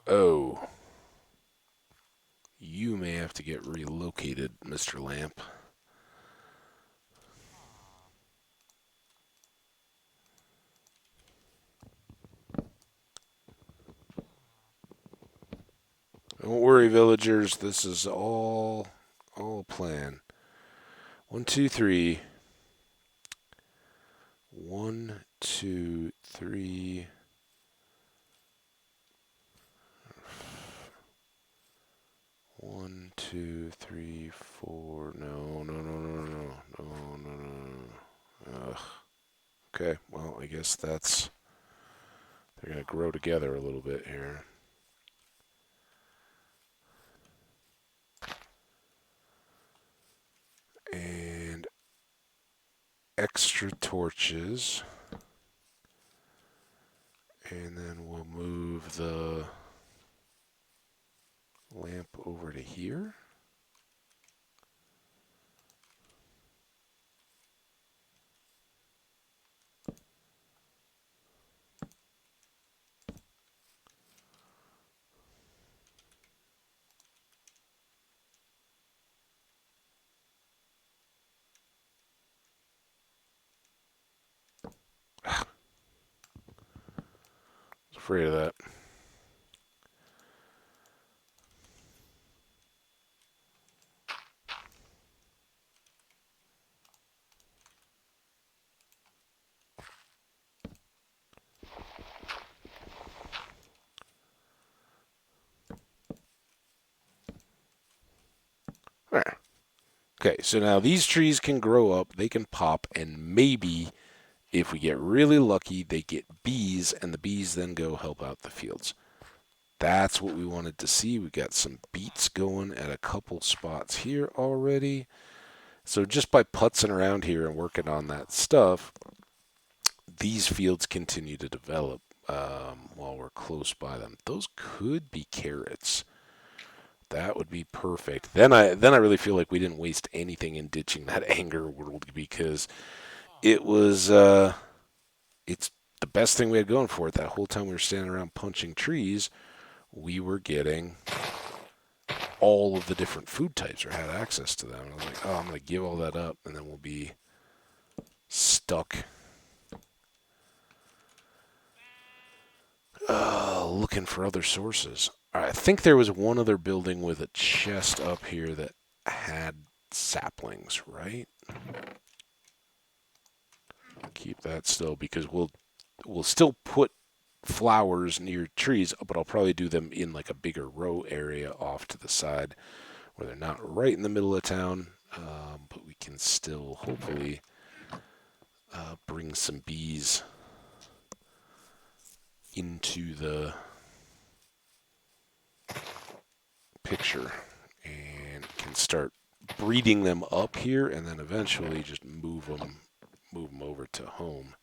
Oh. You may have to get relocated, Mr. Lamp. Don't worry, villagers. This is all a plan. 1, 2, 3. 1, 2, 3. 1, 2, 3, 4. No, no, no, no, no, no, no, no, no. Ugh. Okay, well, I guess that's... They're going to grow together a little bit here. And extra torches. And then we'll move the lamp over to here. I was afraid of that. There. Okay, so now these trees can grow up, they can pop, and maybe if we get really lucky, they get bees, and the bees then go help out the fields. That's what we wanted to see. We got some beets going at a couple spots here already. So just by putzing around here and working on that stuff, these fields continue to develop while we're close by them. Those could be carrots. That would be perfect. Then I really feel like we didn't waste anything in ditching that anger world because it was it's the best thing we had going for it. That whole time we were standing around punching trees, we were getting all of the different food types or had access to them. And I was like, oh, I'm gonna give all that up, and then we'll be stuck looking for other sources. I think there was one other building with a chest up here that had saplings, right? Keep that still because we'll still put flowers near trees, but I'll probably do them in like a bigger row area off to the side where they're not right in the middle of town, but we can still hopefully bring some bees into the picture and can start breeding them up here and then eventually just move them over to home.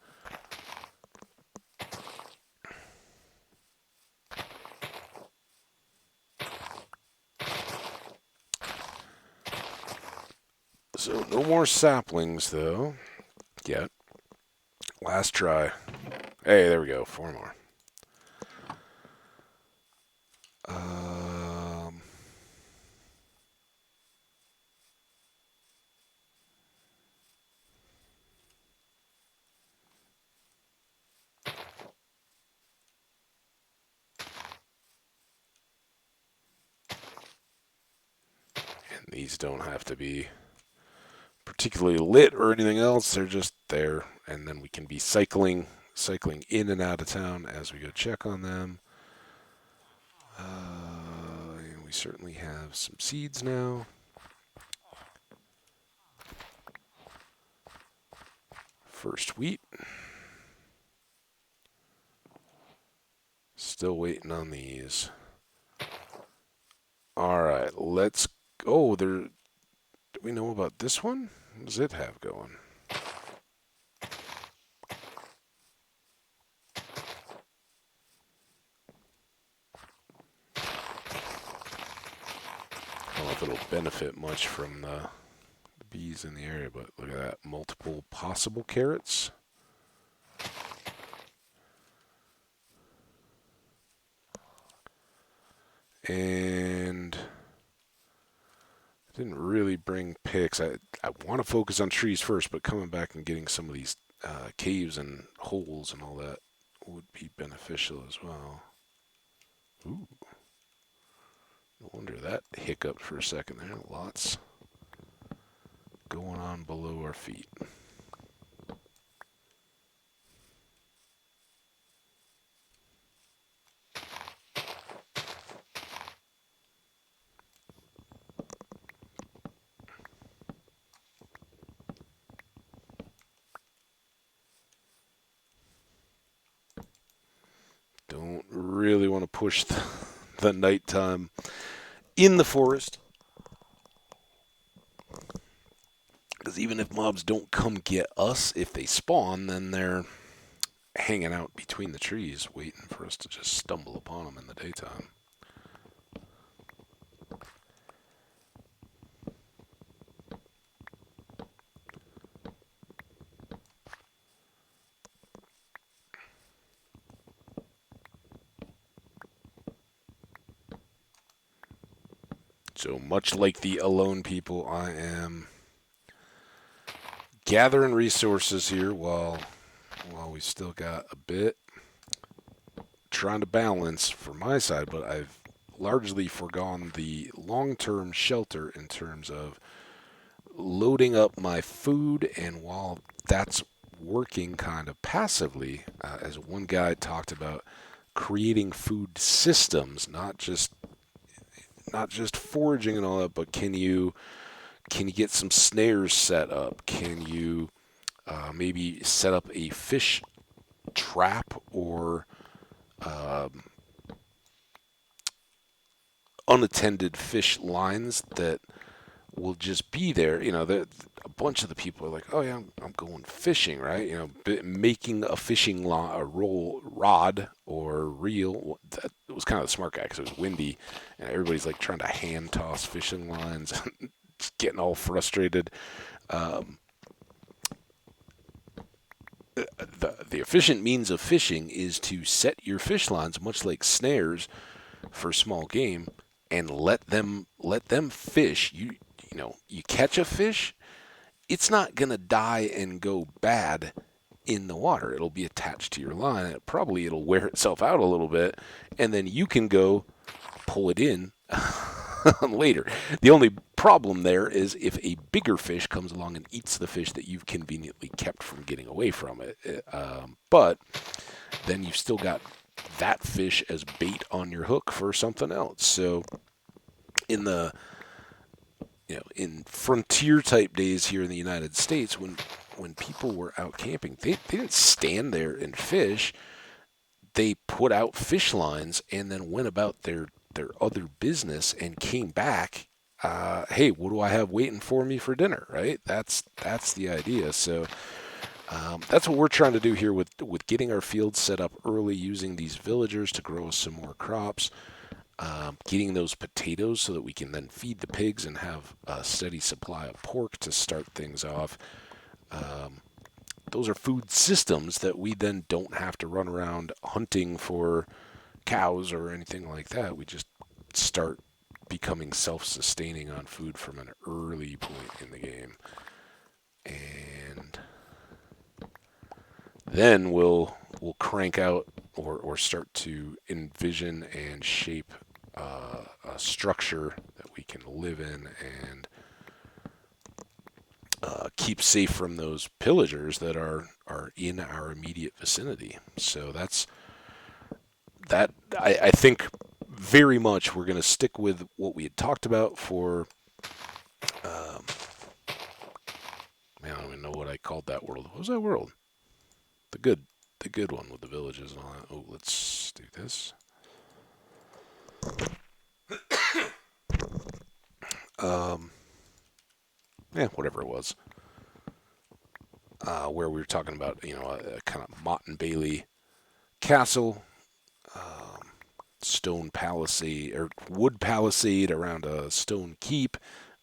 So no more saplings, though, yet. Last try. Hey, there we go. 4 more. Um, and these don't have to be particularly lit or anything else. They're just there, and then we can be cycling in and out of town as we go check on them. And we certainly have some seeds now. First wheat. Still waiting on these. All right, let's. Oh, there. Do we know about this one? What does it have going? I don't know if it'll benefit much from the bees in the area, but look at that. Multiple possible carrots. And I didn't really bring picks. I want to focus on trees first, but coming back and getting some of these caves and holes and all that would be beneficial as well. Ooh, no wonder that hiccuped for a second there. Lots going on below our feet. Don't really want to push the nighttime in the forest. Because even if mobs don't come get us, if they spawn, then they're hanging out between the trees waiting for us to just stumble upon them in the daytime. So much like the alone people, I am gathering resources here while we still got a bit. Trying to balance for my side, but I've largely forgone the long-term shelter in terms of loading up my food, and while that's working kind of passively, as one guy talked about, creating food systems, not just foraging and all that, but can you get some snares set up? Can you maybe set up a fish trap or unattended fish lines that will just be there? A bunch of the people are like, "Oh yeah, I'm going fishing, right?" Making a fishing a roll rod or reel. That was kind of the smart guy because it was windy, and everybody's like trying to hand toss fishing lines, just getting all frustrated. Um, the efficient means of fishing is to set your fish lines, much like snares for small game, and let them fish. You catch a fish, it's not gonna die and go bad in the water. It'll be attached to your line. It'll wear itself out a little bit, and then you can go pull it in later. The only problem there is if a bigger fish comes along and eats the fish that you've conveniently kept from getting away from it. But then you've still got that fish as bait on your hook for something else. So in the in frontier type days here in the United States, when people were out camping, they didn't stand there and fish. They put out fish lines and then went about their other business and came back. Hey, what do I have waiting for me for dinner? Right? That's the idea. So that's what we're trying to do here with getting our fields set up early, using these villagers to grow us some more crops. getting those potatoes so that we can then feed the pigs and have a steady supply of pork to start things off. Um, those are food systems that we then don't have to run around hunting for cows or anything like that. We just start becoming self-sustaining on food from an early point in the game. And then we'll crank out or start to envision and shape a structure that we can live in and keep safe from those pillagers that are in our immediate vicinity. So that's that. I think very much we're going to stick with what we had talked about for. Um, Man, I don't even know what I called that world. What was that world? The good, the good one with the villages and all that. Oh, let's do this. Um, yeah, whatever it was. Where we were talking about, a kind of Mott and Bailey castle, um, stone palisade or wood palisade around a stone keep,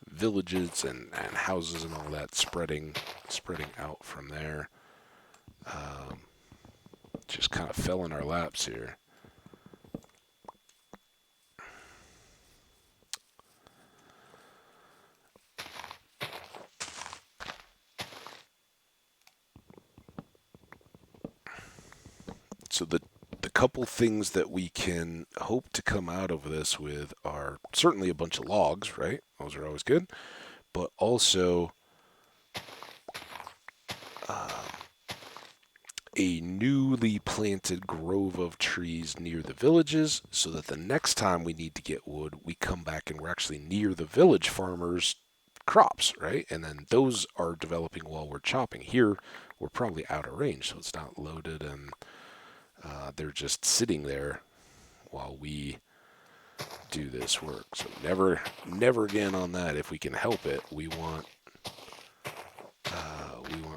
villages and houses and all that spreading out from there. Um, just kind of fell in our laps here. So the couple things that we can hope to come out of this with are certainly a bunch of logs, right? Those are always good, but also uh, a newly planted grove of trees near the villages so that the next time we need to get wood, we come back and we're actually near the village farmers' crops, right? And then those are developing while we're chopping. Here, we're probably out of range, so it's not loaded and they're just sitting there while we do this work. So never again on that. If we can help it, we want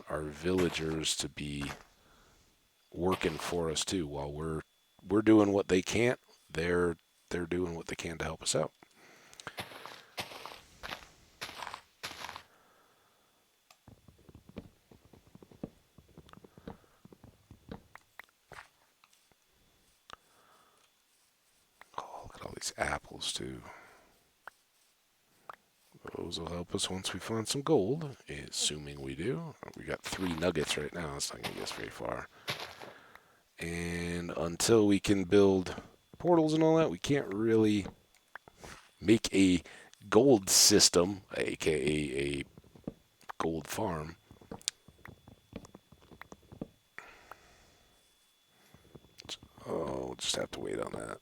our villagers to be working for us too. While we're doing what they can't, they're doing what they can to help us out. Oh, look at all these apples too. Those will help us once we find some gold, assuming we do. We got 3 nuggets right now. That's not going to get us very far. And until we can build portals and all that, we can't really make a gold system, aka a gold farm. Oh, we'll just have to wait on that.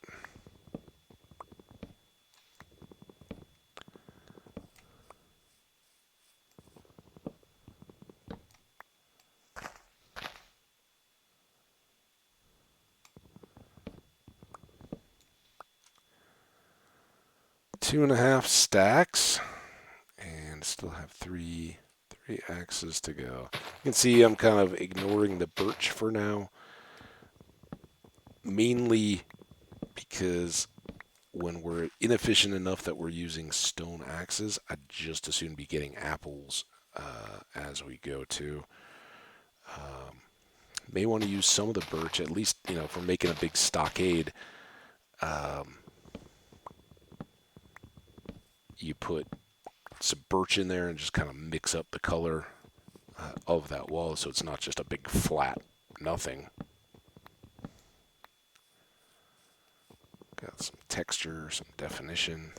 Two and a half stacks, and still have three axes to go. You can see I'm kind of ignoring the birch for now, mainly because when we're inefficient enough that we're using stone axes, I'd just as soon be getting apples as we go to. Um, may want to use some of the birch, at least, if we're making a big stockade. Um, you put some birch in there and just kind of mix up the color of that wall so it's not just a big flat nothing. Got some texture, some definition.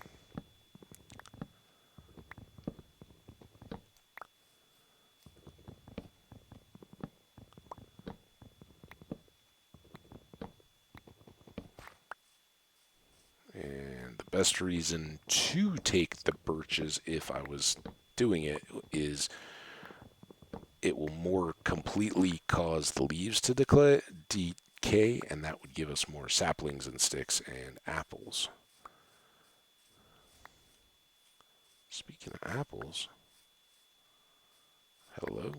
And the best reason to take the birches, if I was doing it, is it will more completely cause the leaves to decay, and that would give us more saplings and sticks and apples. Speaking of apples, hello,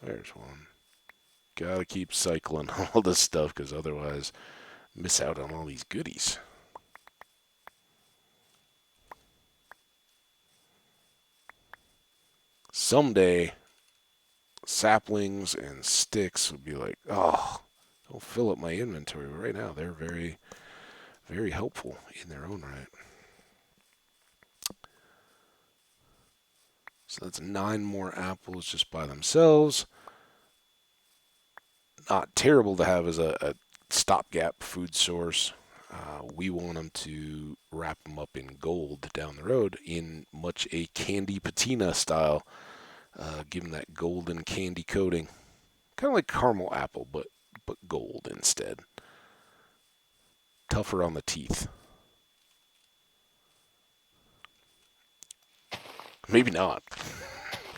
there's one. Gotta keep cycling all this stuff because otherwise Miss out on all these goodies. Someday, saplings and sticks would be like, oh, don't fill up my inventory. But right now, they're very, very helpful in their own right. So that's 9 more apples just by themselves. Not terrible to have as a stopgap food source. We want them to wrap them up in gold down the road in much a candy patina style. Give them that golden candy coating, kind of like caramel apple, but gold instead. Tougher on the teeth. Maybe not.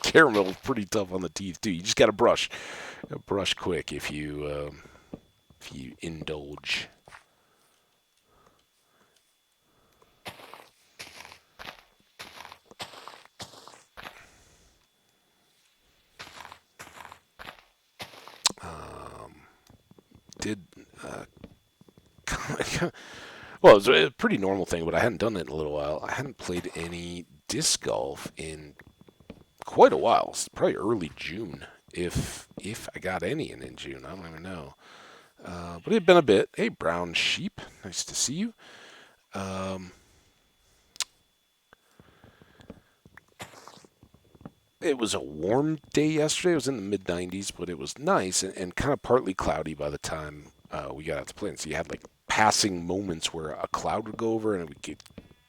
Caramel is pretty tough on the teeth too. You just got to brush quick if you indulge. Um, did well, it was a pretty normal thing, but I hadn't done it in a little while. I hadn't played any disc golf in quite a while. It's probably early June, if I got any in June. I don't even know. But it had been a bit. Hey, brown sheep, nice to see you. Um, it was a warm day yesterday. It was in the mid 90s, but it was nice and kind of partly cloudy by the time we got out to play. And so you had like passing moments where a cloud would go over and it would get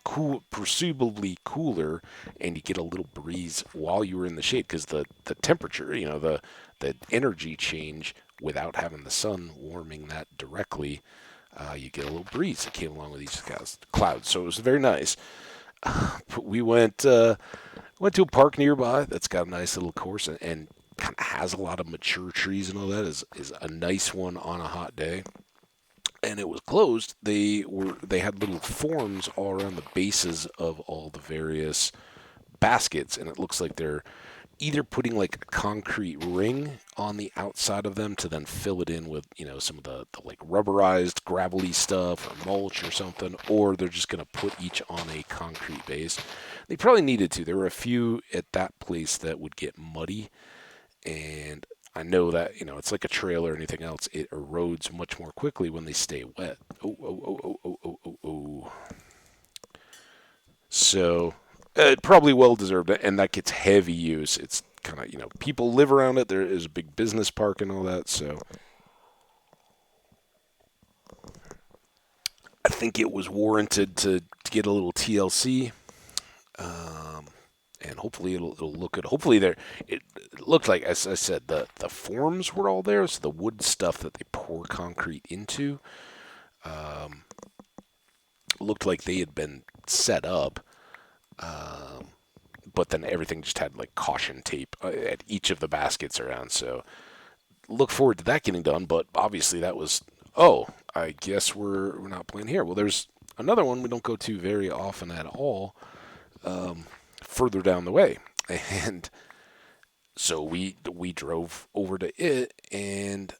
cool, perceivably cooler, and you get a little breeze while you were in the shade because the temperature, the energy change without having the sun warming that directly, you get a little breeze that came along with these clouds. So it was very nice. But we went to a park nearby that's got a nice little course and kind of has a lot of mature trees and all that. Is a nice one on a hot day. And it was closed. They had little forms all around the bases of all the various baskets, and it looks like they're either putting like a concrete ring on the outside of them to then fill it in with some of the like rubberized gravelly stuff or mulch or something, or they're just going to put each on a concrete base. They probably needed to. There were a few at that place that would get muddy, and I know that it's like a trail or anything else. It erodes much more quickly when they stay wet. Oh, oh, oh, oh, oh, oh, oh, oh. So probably well deserved, and that gets heavy use. It's kind of people live around it. There is a big business park and all that. So I think it was warranted to get a little TLC. Um, and hopefully it'll look good. Hopefully it looked like, as I said, the forms were all there, so the wood stuff that they pour concrete into um, looked like they had been set up, um, but then everything just had like caution tape at each of the baskets around. So look forward to that getting done. But obviously that was I guess we're not playing here. Well, there's another one we don't go to very often at all. Further down the way, and so we drove over to it, and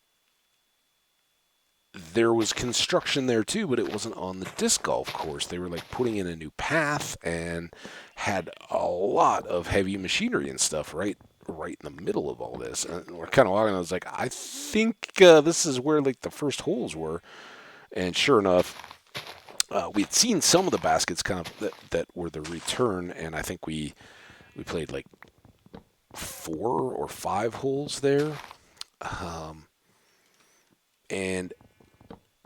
there was construction there too, but it wasn't on the disc golf course. They were like putting in a new path and had a lot of heavy machinery and stuff right in the middle of all this. And we're kind of walking. I was like, I think this is where like the first holes were, and sure enough. We had seen some of the baskets kind of that were the return, and I think we played like 4 or 5 holes there, and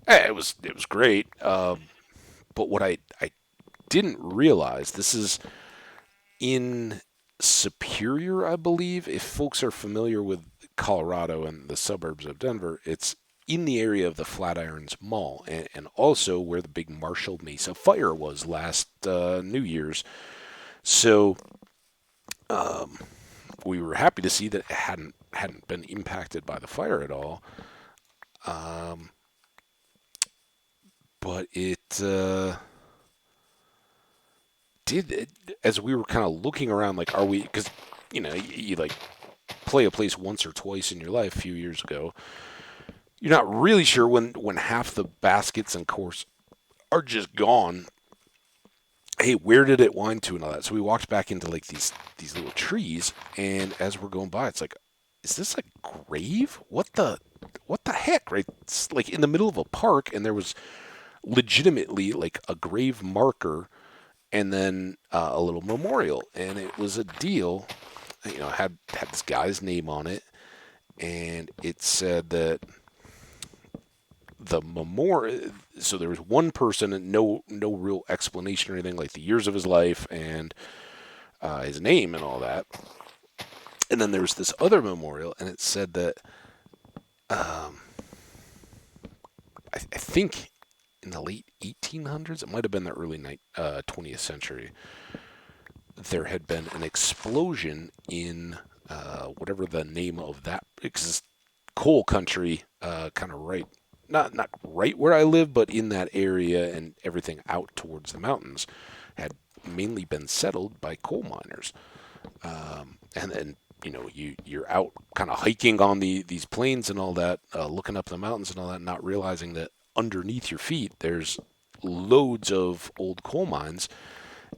it was great. But what I didn't realize, this is in Superior, I believe. If folks are familiar with Colorado and the suburbs of Denver, it's in the area of the Flatirons Mall, and also where the big Marshall Mesa fire was last New Year's. So we were happy to see that it hadn't been impacted by the fire at all. But it did, as we were kind of looking around, like, are we? Because you like play a place once or twice in your life a few years ago. you're not really sure when half the baskets and course are just gone. Hey, where did it wind to and all that? So we walked back into like these little trees, and as we're going by, it's like, is this a grave? What the heck? Right? It's like in the middle of a park, and there was legitimately like a grave marker and then a little memorial, and it was a deal. Had this guy's name on it, and it said that the memorial. So there was one person, and no real explanation or anything, like the years of his life and his name and all that. And then there was this other memorial, and it said that um, I think in the late 1800s, it might have been the early 20th century, there had been an explosion in whatever the name of that coal country, kind of right, not right where I live, but in that area, and everything out towards the mountains had mainly been settled by coal miners. And then you're out kind of hiking on these plains and all that, looking up the mountains and all that, not realizing that underneath your feet there's loads of old coal mines,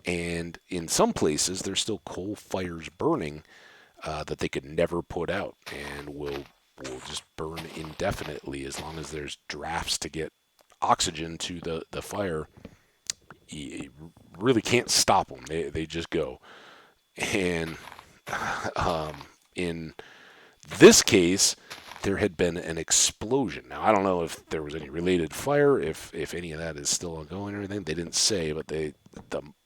and in some places there's still coal fires burning that they could never put out, and will just burn indefinitely as long as there's drafts to get oxygen to the fire. You really can't stop them. They just go. And um, in this case, there had been an explosion. Now, I don't know if there was any related fire, if any of that is still ongoing or anything. They didn't say, but the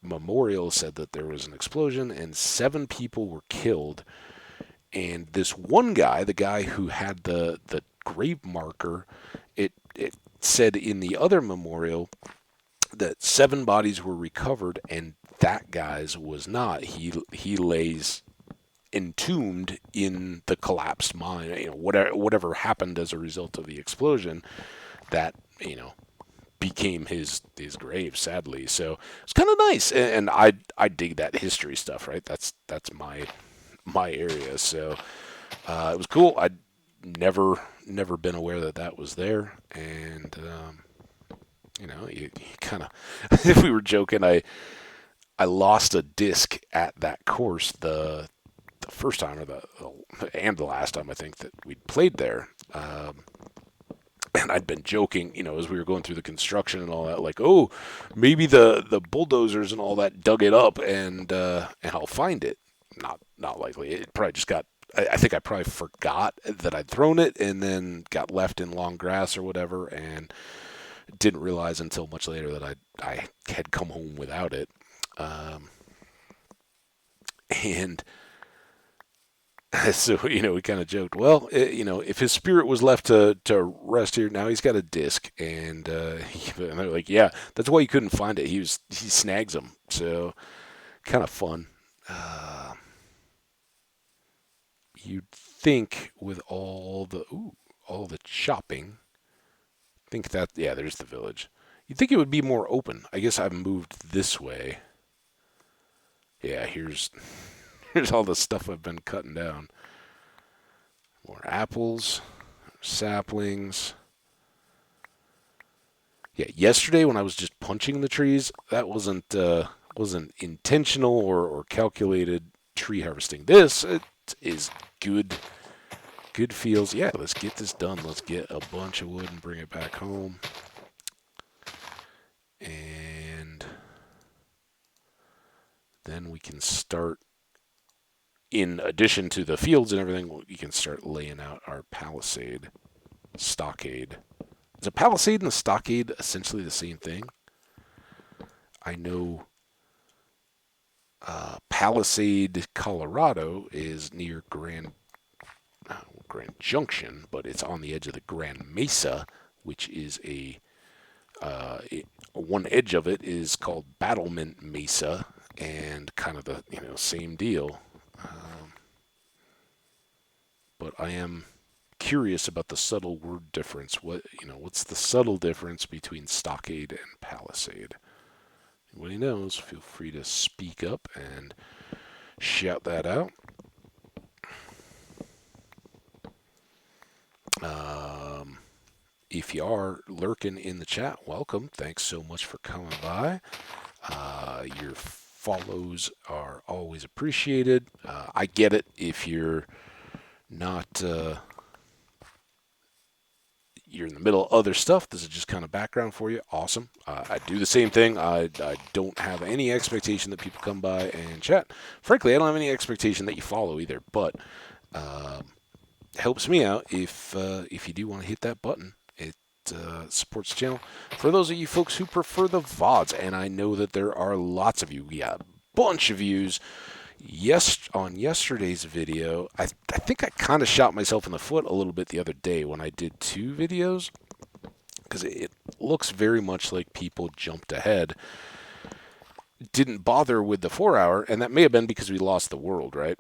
memorial said that there was an explosion and 7 people were killed. And this one guy, the guy who had the grave marker, it said in the other memorial that 7 bodies were recovered, and that guy's was not. He lays entombed in the collapsed mine. Whatever happened as a result of the explosion, that became his grave. Sadly, so it's kind of nice, and I dig that history stuff. Right, that's my area. So it was cool. I'd never been aware that was there, and you kind of if we were joking, I lost a disc at that course the first time, or the last time I think that we'd played there. And I'd been joking, as we were going through the construction and all that, like, oh, maybe the bulldozers and all that dug it up, and I'll find it. Not likely. It probably just got. I think I probably forgot that I'd thrown it, and then got left in long grass or whatever, and didn't realize until much later that I had come home without it. And so we kind of joked, well, if his spirit was left to rest here, now he's got a disc, and and they're like, yeah, that's why you couldn't find it. He snags them, so kind of fun. Uh, you'd think with all the shopping, think that, yeah, there's the village. You'd think it would be more open. I guess I've moved this way. Yeah, here's all the stuff I've been cutting down. More apples, saplings. Yeah, yesterday when I was just punching the trees, that wasn't intentional or calculated tree harvesting. This it is good feels. Yeah, let's get this done. Let's get a bunch of wood and bring it back home. And then we can start, in addition to the fields and everything, we can start laying out our stockade. Is a palisade and a stockade essentially the same thing? I know Palisade, Colorado is near Grand Junction, but it's on the edge of the Grand Mesa, which is one edge of it is called Battlement Mesa, and kind of the same deal. But I am curious about the subtle word difference. What's the subtle difference between stockade and palisade? Anybody knows? Feel free to speak up and shout that out. Um, if you are lurking in the chat, welcome. Thanks so much for coming by. Your follows are always appreciated. I get it if you're not you're in the middle of other stuff. This is just kind of background for you. Awesome. I do the same thing. I don't have any expectation that people come by and chat. Frankly, I don't have any expectation that you follow either. But helps me out if you do want to hit that button. It supports the channel. For those of you folks who prefer the VODs, and I know that there are lots of you, we got a bunch of views. Yes, on yesterday's video, I think I kind of shot myself in the foot a little bit the other day when I did 2 videos, because it looks very much like people jumped ahead, didn't bother with the 4-hour, and that may have been because we lost the world, right?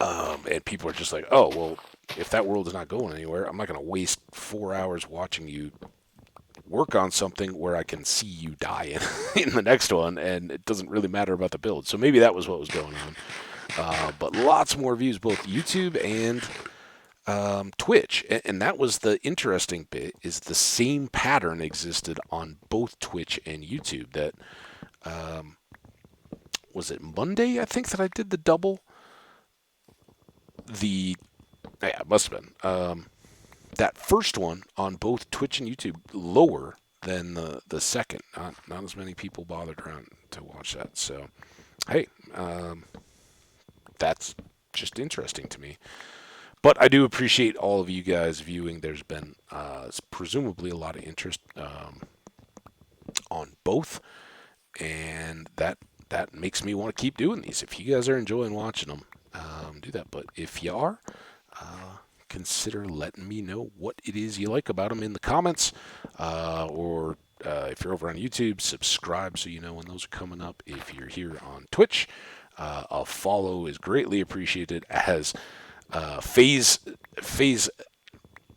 And people are just like, oh, well, if that world is not going anywhere, I'm not going to waste 4 hours watching you work on something where I can see you die in the next one, and it doesn't really matter about the build. So maybe that was what was going on. But lots more views, both YouTube and Twitch. And that was the interesting bit, is the same pattern existed on both Twitch and YouTube. That, was it Monday, I think, that I did the double? Yeah, it must have been. That first one on both Twitch and YouTube lower than the second. Not as many people bothered around to watch that. So, hey, that's just interesting to me. But I do appreciate all of you guys viewing. There's been presumably a lot of interest on both, and that makes me want to keep doing these. If you guys are enjoying watching them, do that. But if you are, consider letting me know what it is you like about them in the comments, or if you're over on YouTube, subscribe so you know when those are coming up. If you're here on Twitch, a follow is greatly appreciated, as FaZe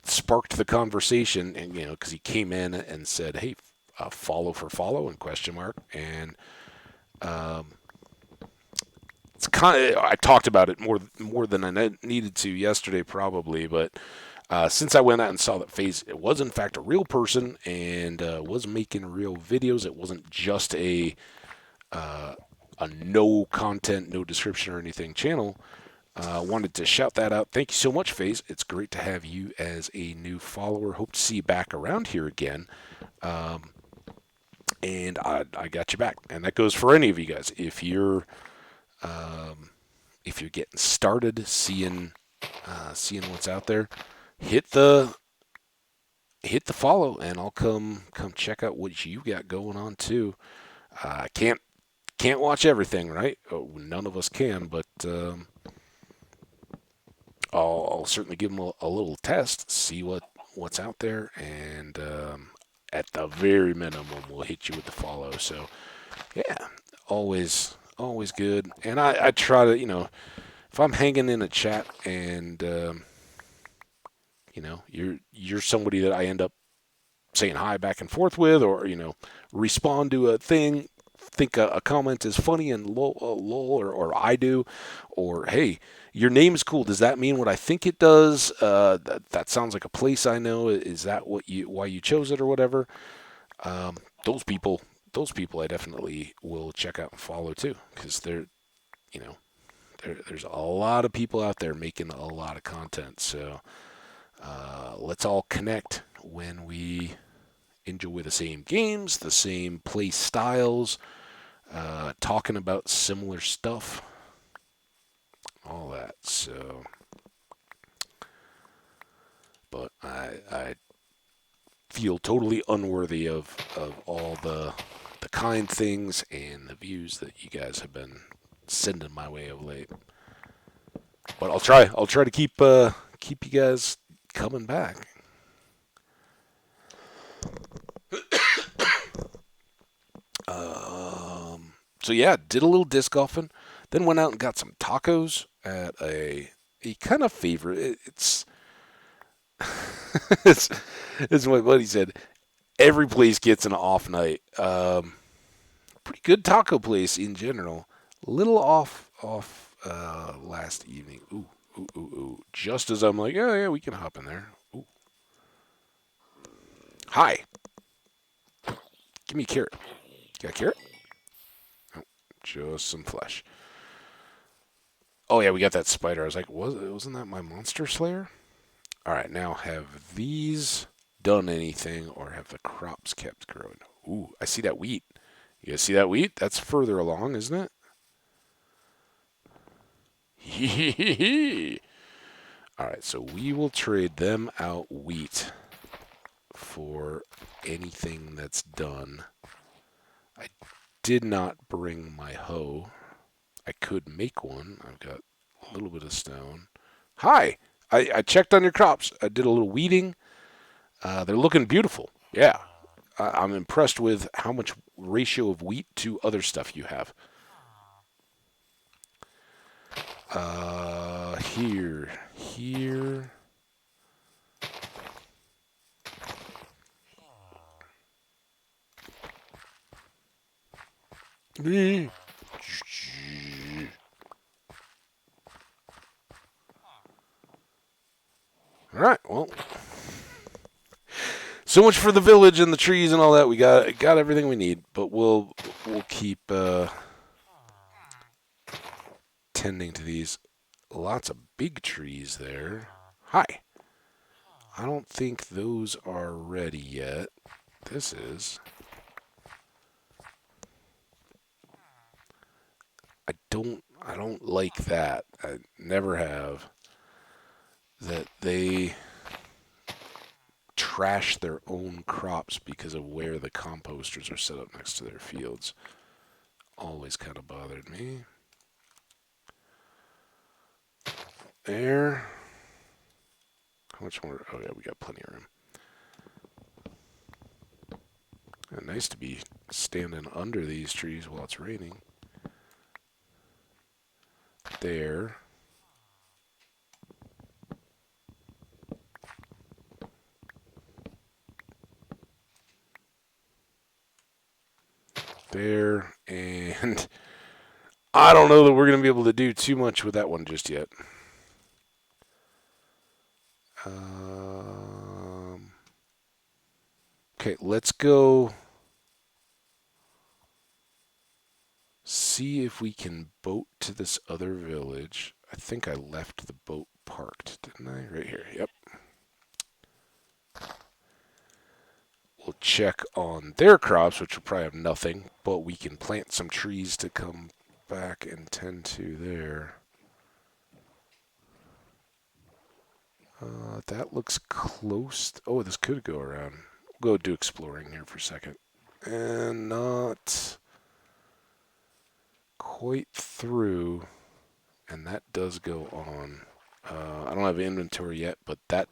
sparked the conversation, and because he came in and said, hey, follow for follow, and question mark. And it's kind of, I talked about it more than I needed to yesterday probably, but since I went out and saw that FaZe, it was in fact a real person and was making real videos. It wasn't just a no content, no description or anything channel. Wanted to shout that out. Thank you so much, FaZe. It's great to have you as a new follower. Hope to see you back around here again. And I got you back. And that goes for any of you guys. If you're getting started, seeing what's out there, hit the follow, and I'll come check out what you got going on too. I can't watch everything, right? Oh, none of us can, but I'll certainly give them a little test, see what's out there, and at the very minimum, we'll hit you with the follow. So, yeah, always good. And I try to, if I'm hanging in a chat and you're somebody that I end up saying hi back and forth with, or respond to a thing, think a comment is funny and lol, or I do, or hey, your name is cool. Does that mean what I think it does? That sounds like a place I know. Is that why you chose it or whatever? Those people I definitely will check out and follow too, because there's a lot of people out there making a lot of content. So let's all connect when we enjoy the same games, the same play styles, talking about similar stuff, all that. So, but I feel totally unworthy of all the kind things and the views that you guys have been sending my way of late. But I'll try to keep you guys coming back. So yeah, did a little disc golfing, then went out and got some tacos at a kind of favorite. It's it's what my buddy said. Every place gets an off night. Pretty good taco place in general. Little off last evening. Ooh. Just as I'm like, yeah, we can hop in there. Ooh. Hi. Give me a carrot. Got a carrot? Oh, just some flesh. Oh yeah, we got that spider. I was like, wasn't that my monster slayer? All right, now have these done anything, or have the crops kept growing? Ooh, I see that wheat. You guys see that wheat? That's further along, isn't it? All right, so we will trade them out wheat for anything that's done. I did not bring my hoe. I could make one. I've got a little bit of stone. Hi! I checked on your crops. I did a little weeding. They're looking beautiful. Yeah. I'm impressed with how much ratio of wheat to other stuff you have. Here. All right. Well, so much for the village and the trees and all that. We got everything we need, but we'll keep tending to these. Lots of big trees there. Hi. I don't think those are ready yet. This is. I don't like that. I never have. That they trash their own crops because of where the composters are set up next to their fields. Always kind of bothered me. There. How much more? Oh, yeah, we got plenty of room. Nice to be standing under these trees while it's raining. There. There. And I don't know that we're going to be able to do too much with that one just yet. Okay, let's go see if we can boat to this other village. I think I left the boat parked, didn't I? Right here, yep. We'll check on their crops, which will probably have nothing, but we can plant some trees to come back and tend to there. That looks close. Oh, this could go around. We'll go do exploring here for a second. And not quite through. And that does go on. I don't have inventory yet, but that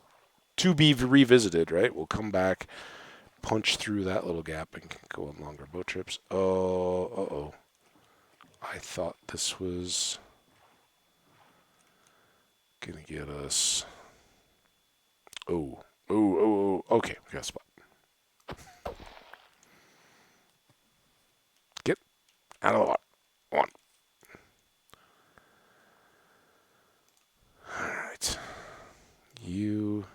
to be revisited, right? We'll come back, punch through that little gap, and can go on longer boat trips. Oh, uh-oh. I thought this was gonna get us. Oh. Okay, we got a spot. Get out of the water. One. Alright. You.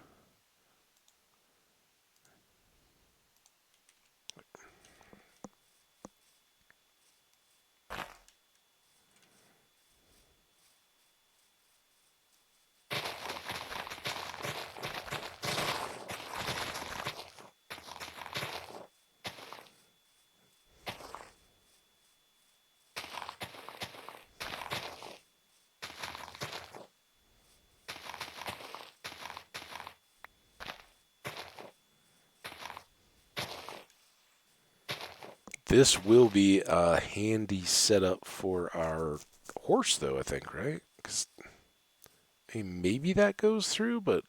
This will be a handy setup for our horse, though, I think, right? Because maybe that goes through, but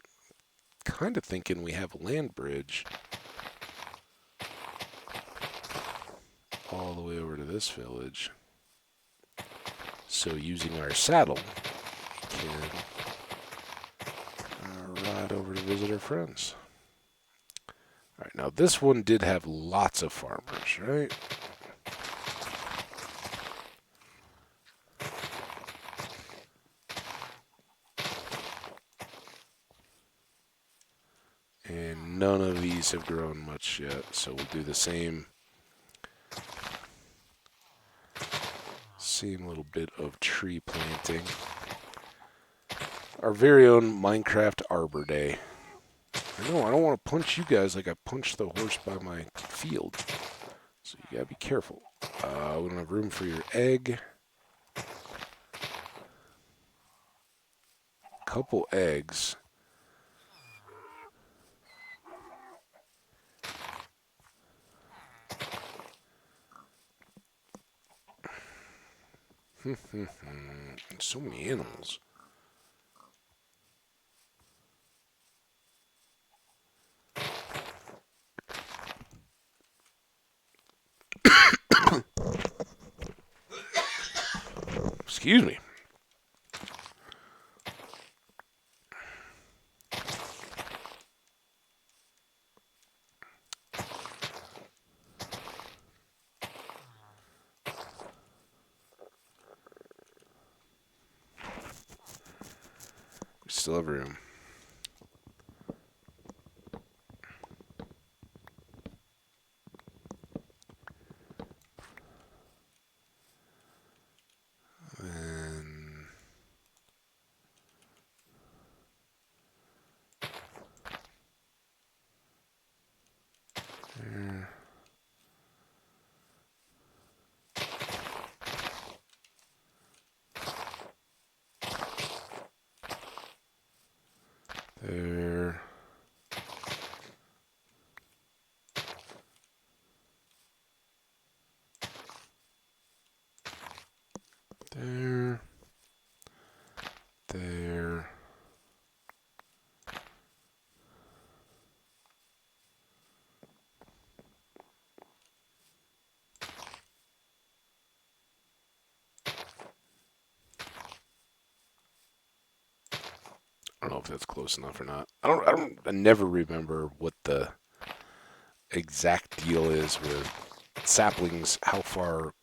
kind of thinking we have a land bridge all the way over to this village. So using our saddle, we can ride over to visit our friends. All right, now this one did have lots of farmers, right? And none of these have grown much yet, so we'll do the same little bit of tree planting. Our very own Minecraft Arbor Day. I know, I don't want to punch you guys like I punched the horse by my field. So you gotta be careful. We don't have room for your egg. Couple eggs. So many animals. Excuse me. We still have room. Then there. There. There. There. I don't know if that's close enough or not. I never remember what the exact deal is with saplings, how far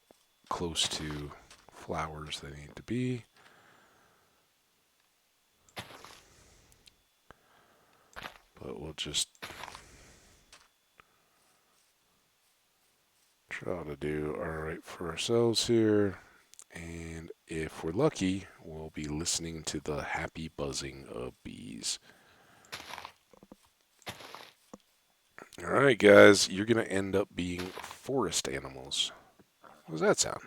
close to flowers they need to be. But we'll just try to do alright for ourselves here. And if we're lucky, we'll be listening to the happy buzzing of bees. Alright, guys, you're going to end up being forest animals. How does that sound?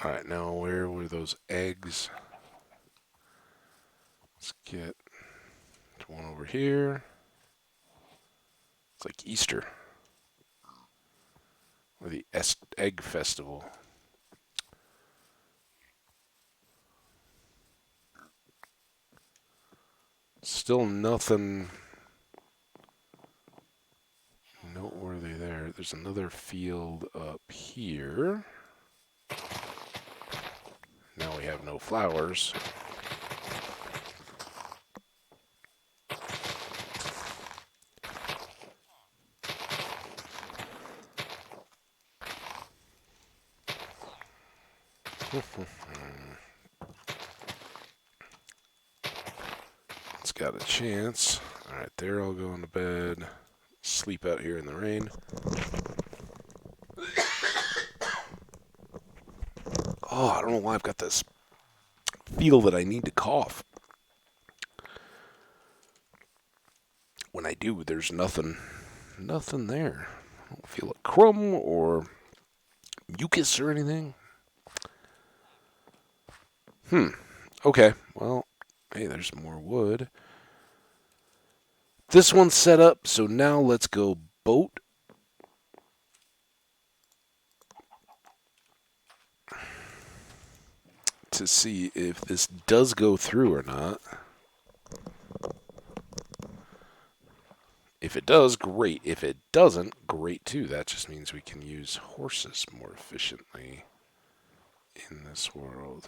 Alright, now where were those eggs? Let's get one over here. It's like Easter. Or the Egg Festival. Still nothing noteworthy there. There's another field up here. Now we have no flowers. It's got a chance. Alright, they're all going to bed. Sleep out here in the rain. Oh, I don't know why I've got this feel that I need to cough. When I do, there's nothing there. I don't feel a crumb or mucus or anything. Okay, well, hey, there's more wood. This one's set up, so now let's go boat. To see if this does go through or not. If it does, great. If it doesn't, great too. That just means we can use horses more efficiently in this world.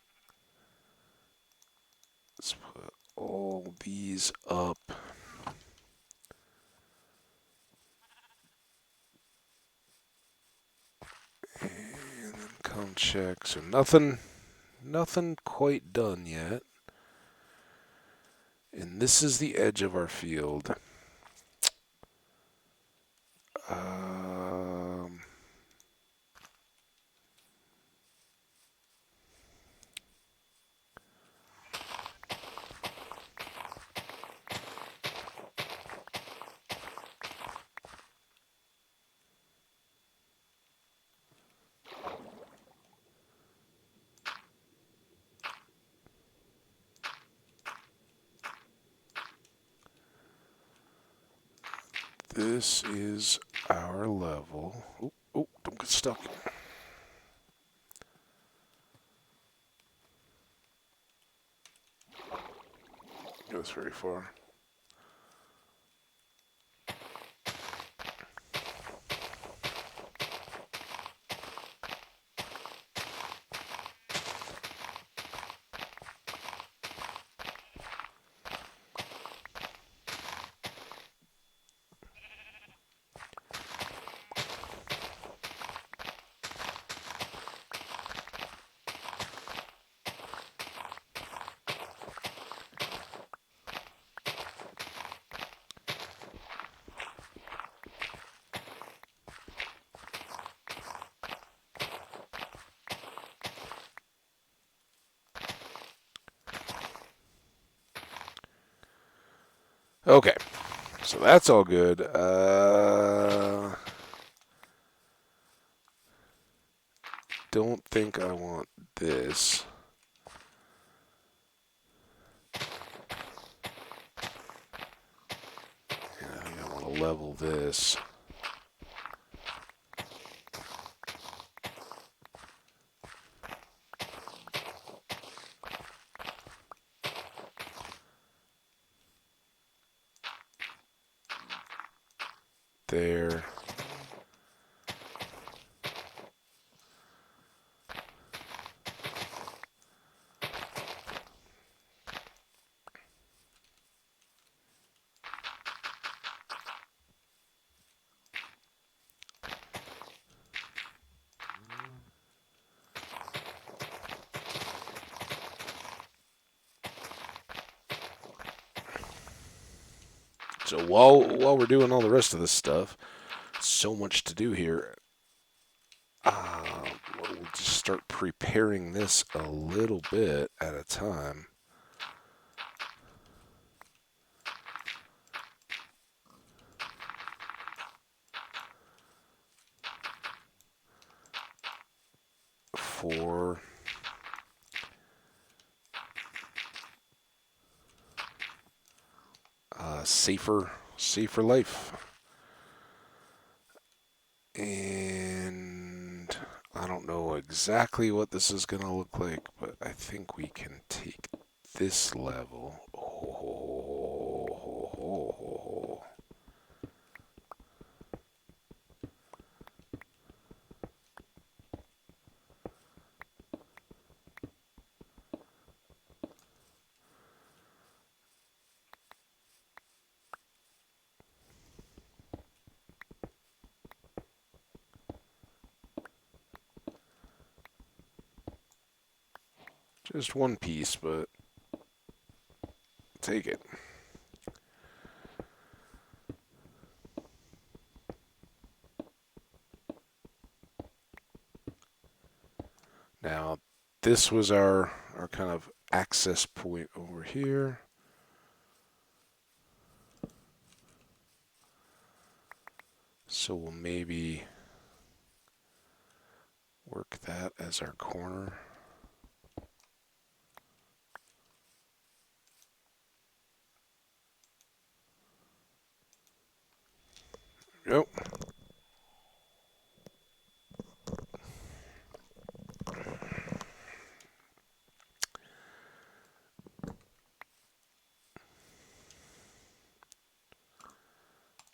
all these up. And then come check. So nothing quite done yet. And this is the edge of our field. Um, this is our level. Oh, don't get stuck. Goes very far. Okay, so that's all good. Don't think I want this. Yeah, I think I want to level this. There. So while we're doing all the rest of this stuff, so much to do here. We'll just start preparing this a little bit at a time. For safer life. And I don't know exactly what this is going to look like, but I think we can take this level. Just one piece, but take it. Now, this was our kind of access point over here. So we'll maybe work that as our corner. Yep.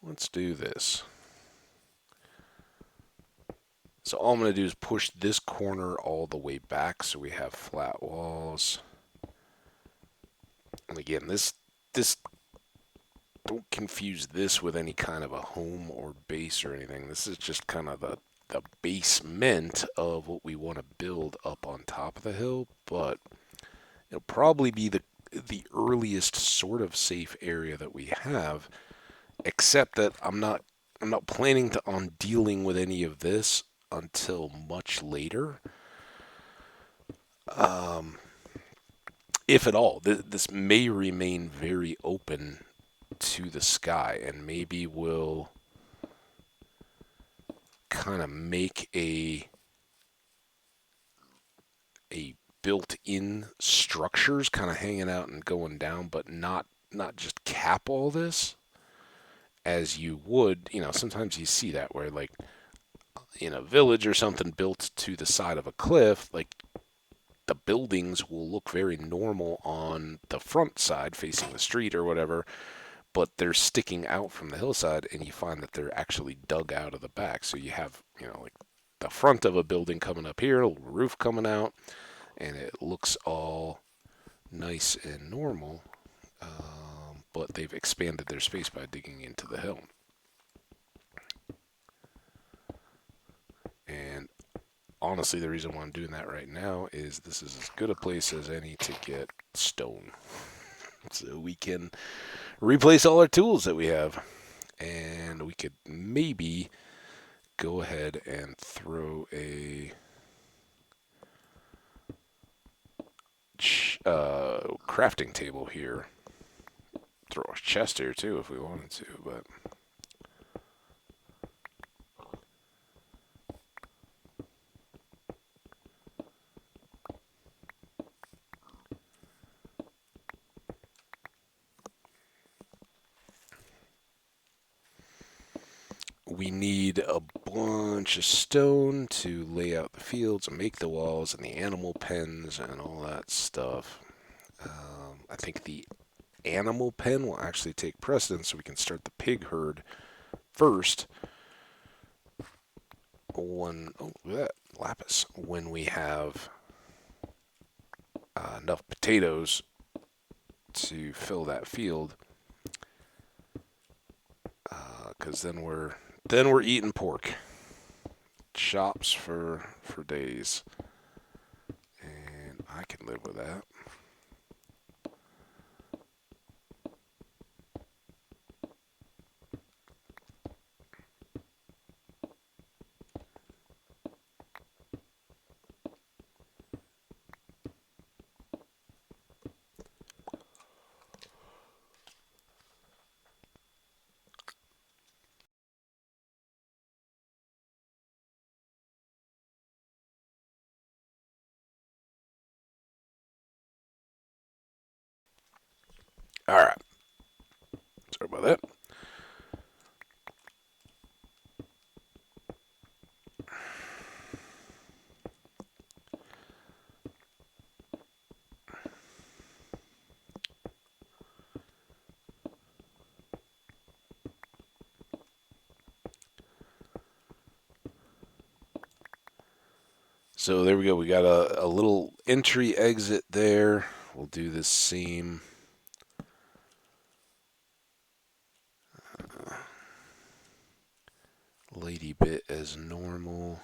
Let's do this. So all I'm going to do is push this corner all the way back so we have flat walls. And And again, this don't confuse this with any kind of a home or base or anything. This is just kind of the basement of what we want to build up on top of the hill, but it'll probably be the earliest sort of safe area that we have, except that I'm not planning on dealing with any of this until much later. Um, if at all, this may remain very open to the sky, and maybe we'll kind of make a built-in structures kind of hanging out and going down, but not just cap all this as you would. Sometimes you see that where like in a village or something built to the side of a cliff, like the buildings will look very normal on the front side facing the street or whatever, but they're sticking out from the hillside, and you find that they're actually dug out of the back. So you have, like the front of a building coming up here, a roof coming out, and it looks all nice and normal, but they've expanded their space by digging into the hill. And honestly, the reason why I'm doing that right now is this is as good a place as any to get stone. So we can replace all our tools that we have. And we could maybe go ahead and throw a crafting table here. Throw a chest here too if we wanted to, but we need a bunch of stone to lay out the fields and make the walls and the animal pens and all that stuff. I think the animal pen will actually take precedence, so we can start the pig herd first. Lapis. When we have enough potatoes to fill that field, because then we're eating pork chops for days, and I can live with that. All right, sorry about that. So there we go. We got a little entry exit there. We'll do the same lady bit as normal.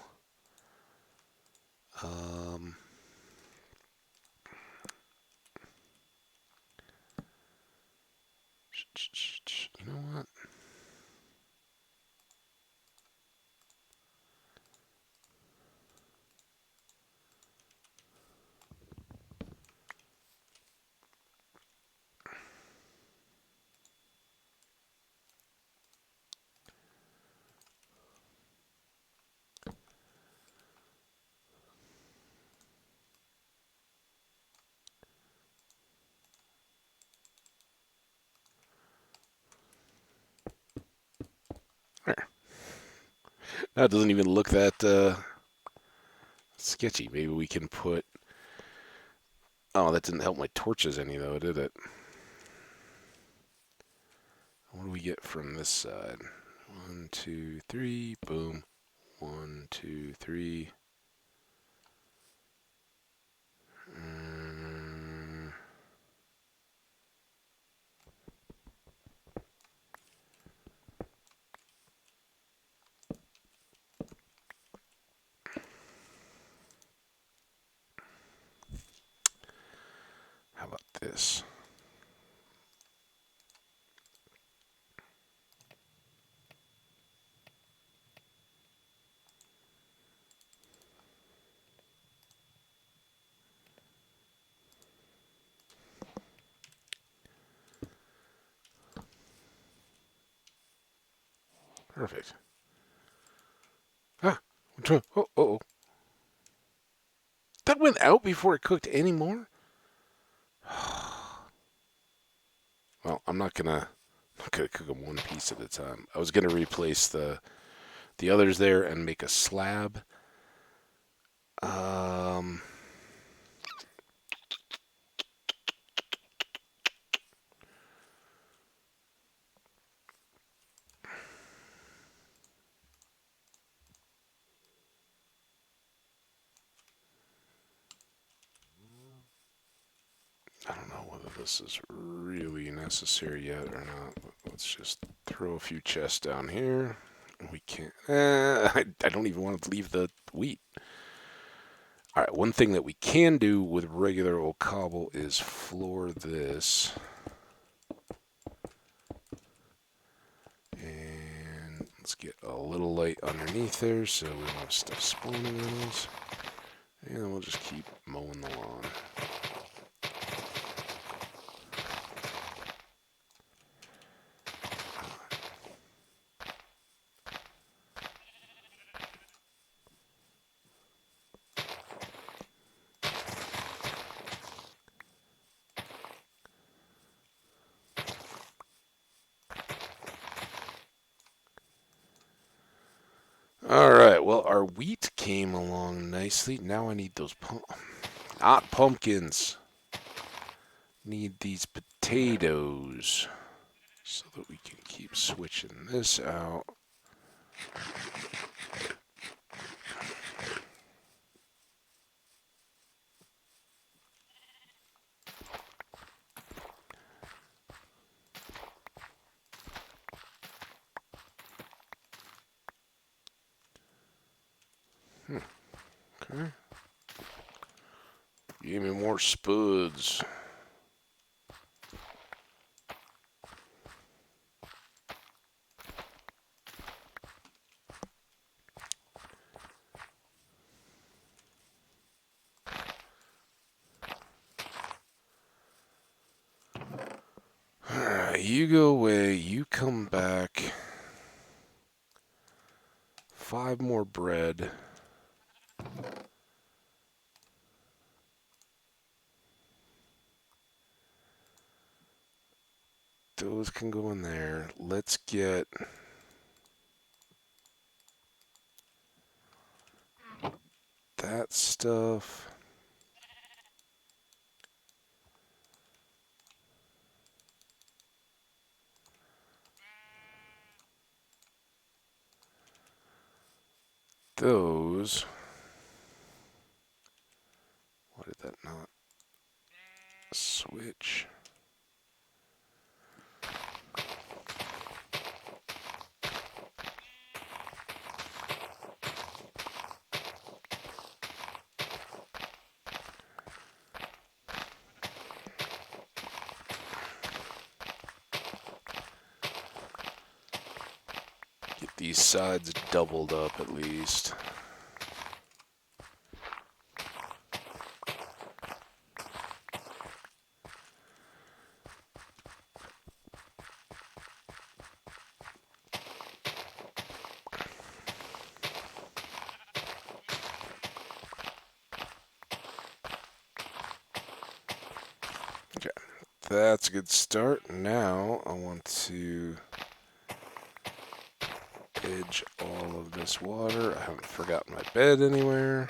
Um, you know what? There. That doesn't even look that sketchy. Maybe we can put. Oh, that didn't help my torches any though, did it? What do we get from this side? 1, 2, 3. Boom. 1, 2, 3. Perfect. Ah, oh, oh, oh. That went out before it cooked anymore? Well, I'm not gonna cook them one piece at a time. I was gonna replace the others there and make a slab. Um, I don't know whether this is really necessary yet or not. But let's just throw a few chests down here. We can't. I don't even want to leave the wheat. All right, one thing that we can do with regular old cobble is floor this. And let's get a little light underneath there so we don't have stuff spawning on us. And we'll just keep mowing the lawn. All right, well, our wheat came along nicely. Now I need those not pumpkins. Need these potatoes so that we can keep switching this out. Okay. Give me more spuds. Alright, you go away, you come back. 5 more bread. Those can go in there. Let's get that stuff. Those. Why did that not switch? Get these sides doubled up at least. Okay, that's a good start. Now I want to edge all of this water. I haven't forgotten my bed anywhere.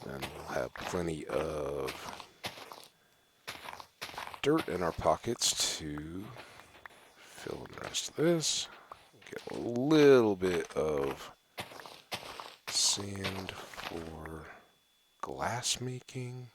Then we'll have plenty of dirt in our pockets to fill in the rest of this. Get a little bit of sand for glass making.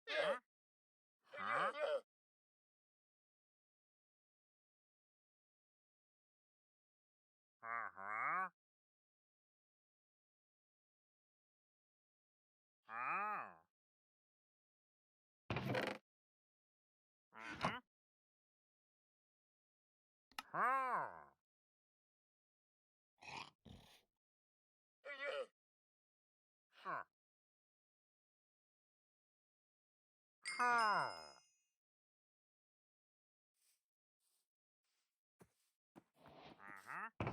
Huh? Huh? Uh-huh. Oh. Uh-huh. Oh. Huh. Oh. Uh-huh.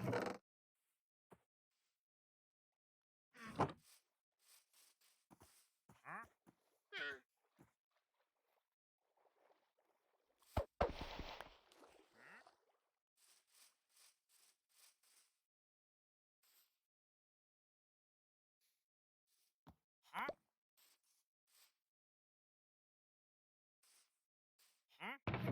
Huh? Huh? Huh? Huh?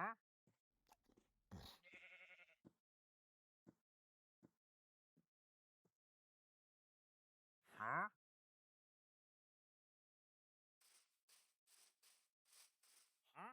Huh? Huh? Huh?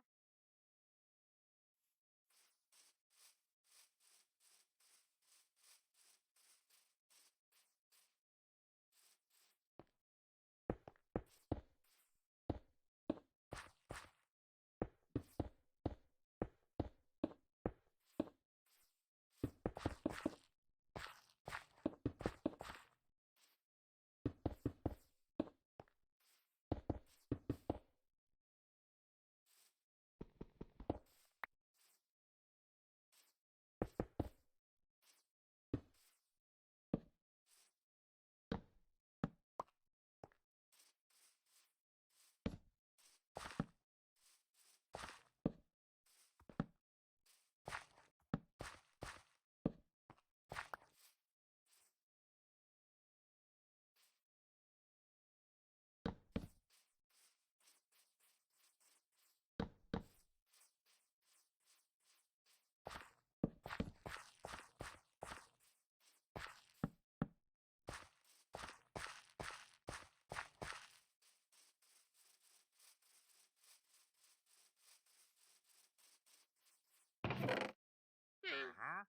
Uh-huh.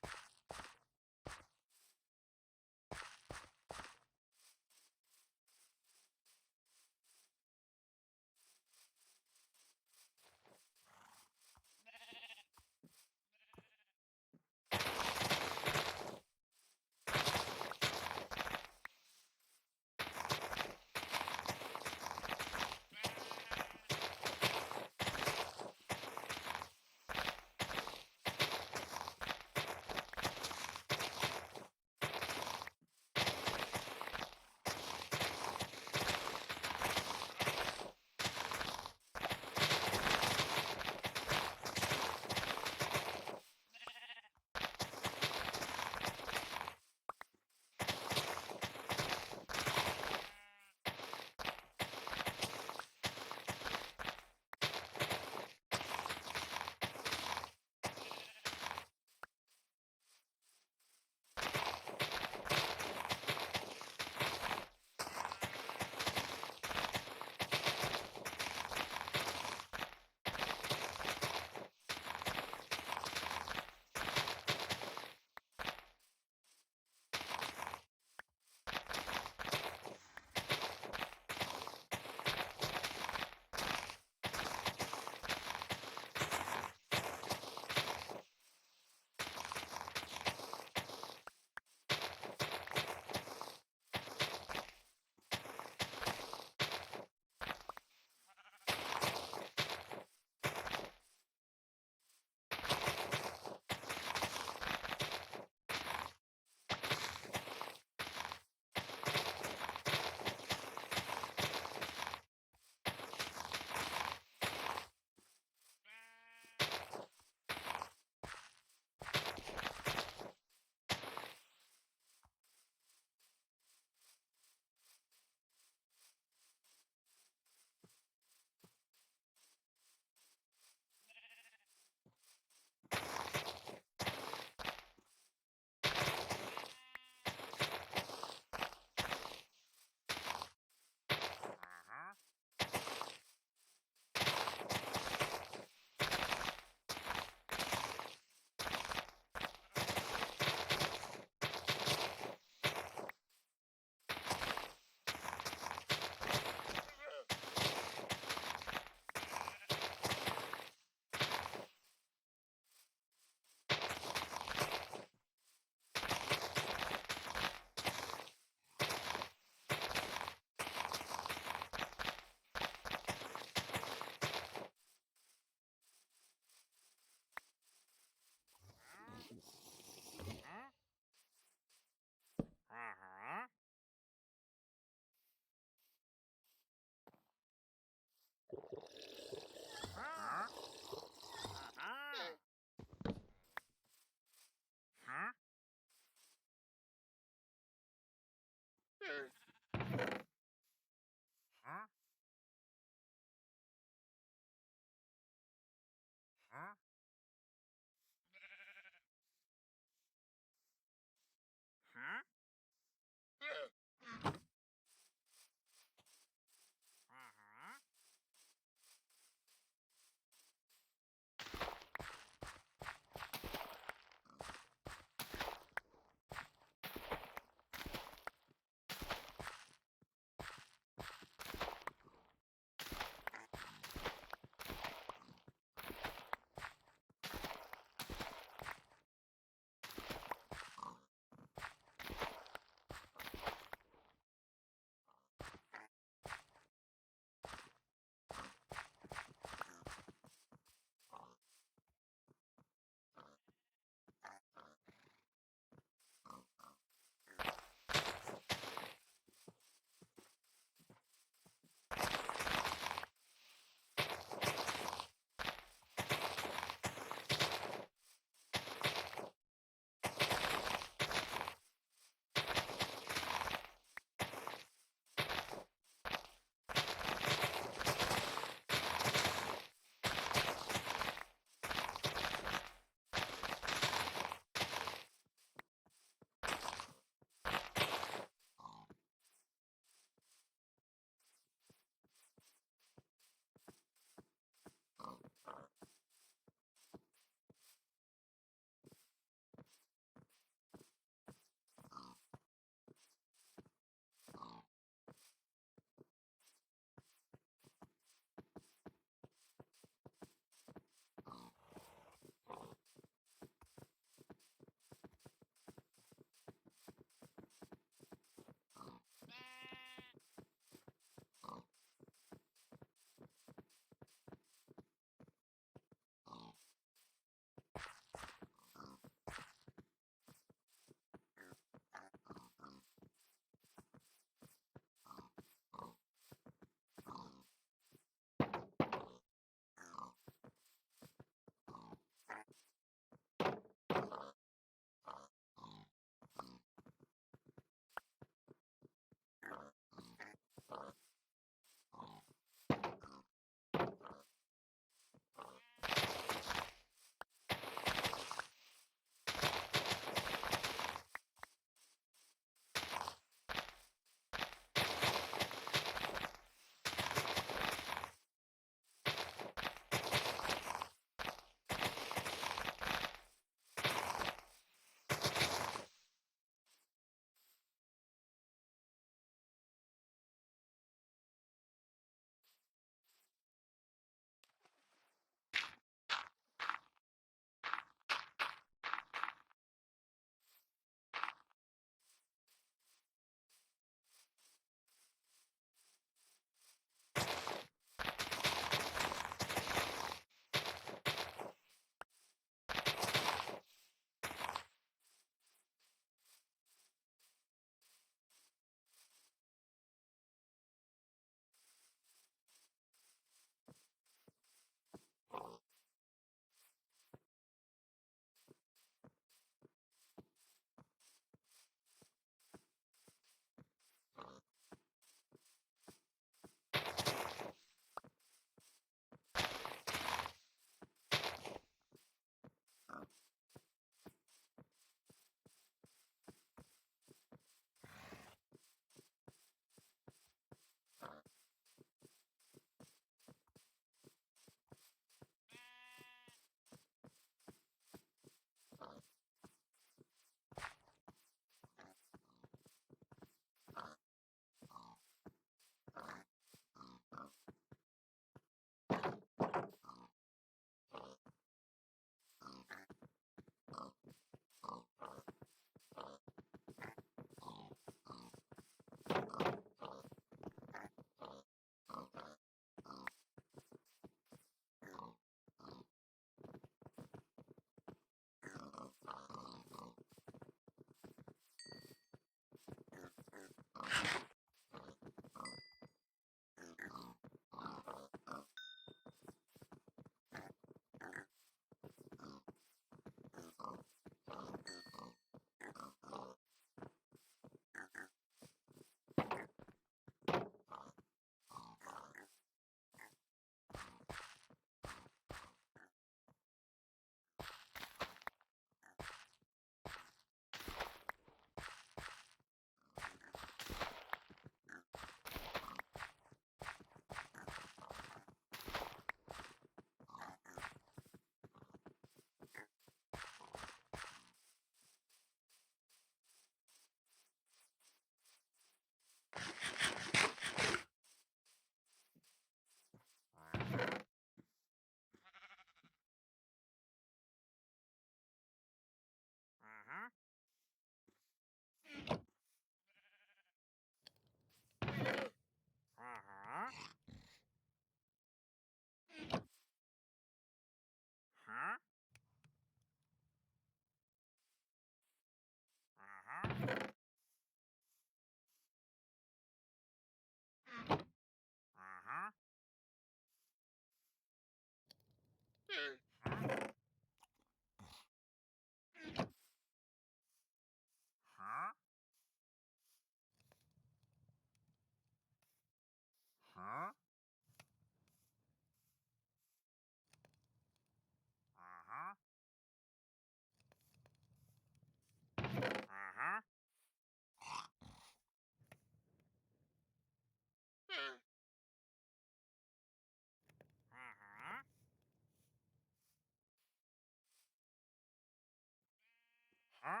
Huh?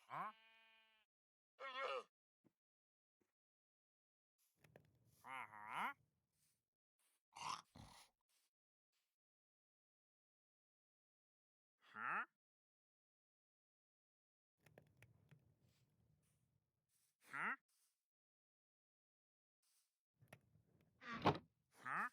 Huh? Uh-huh. Huh? Huh? Huh?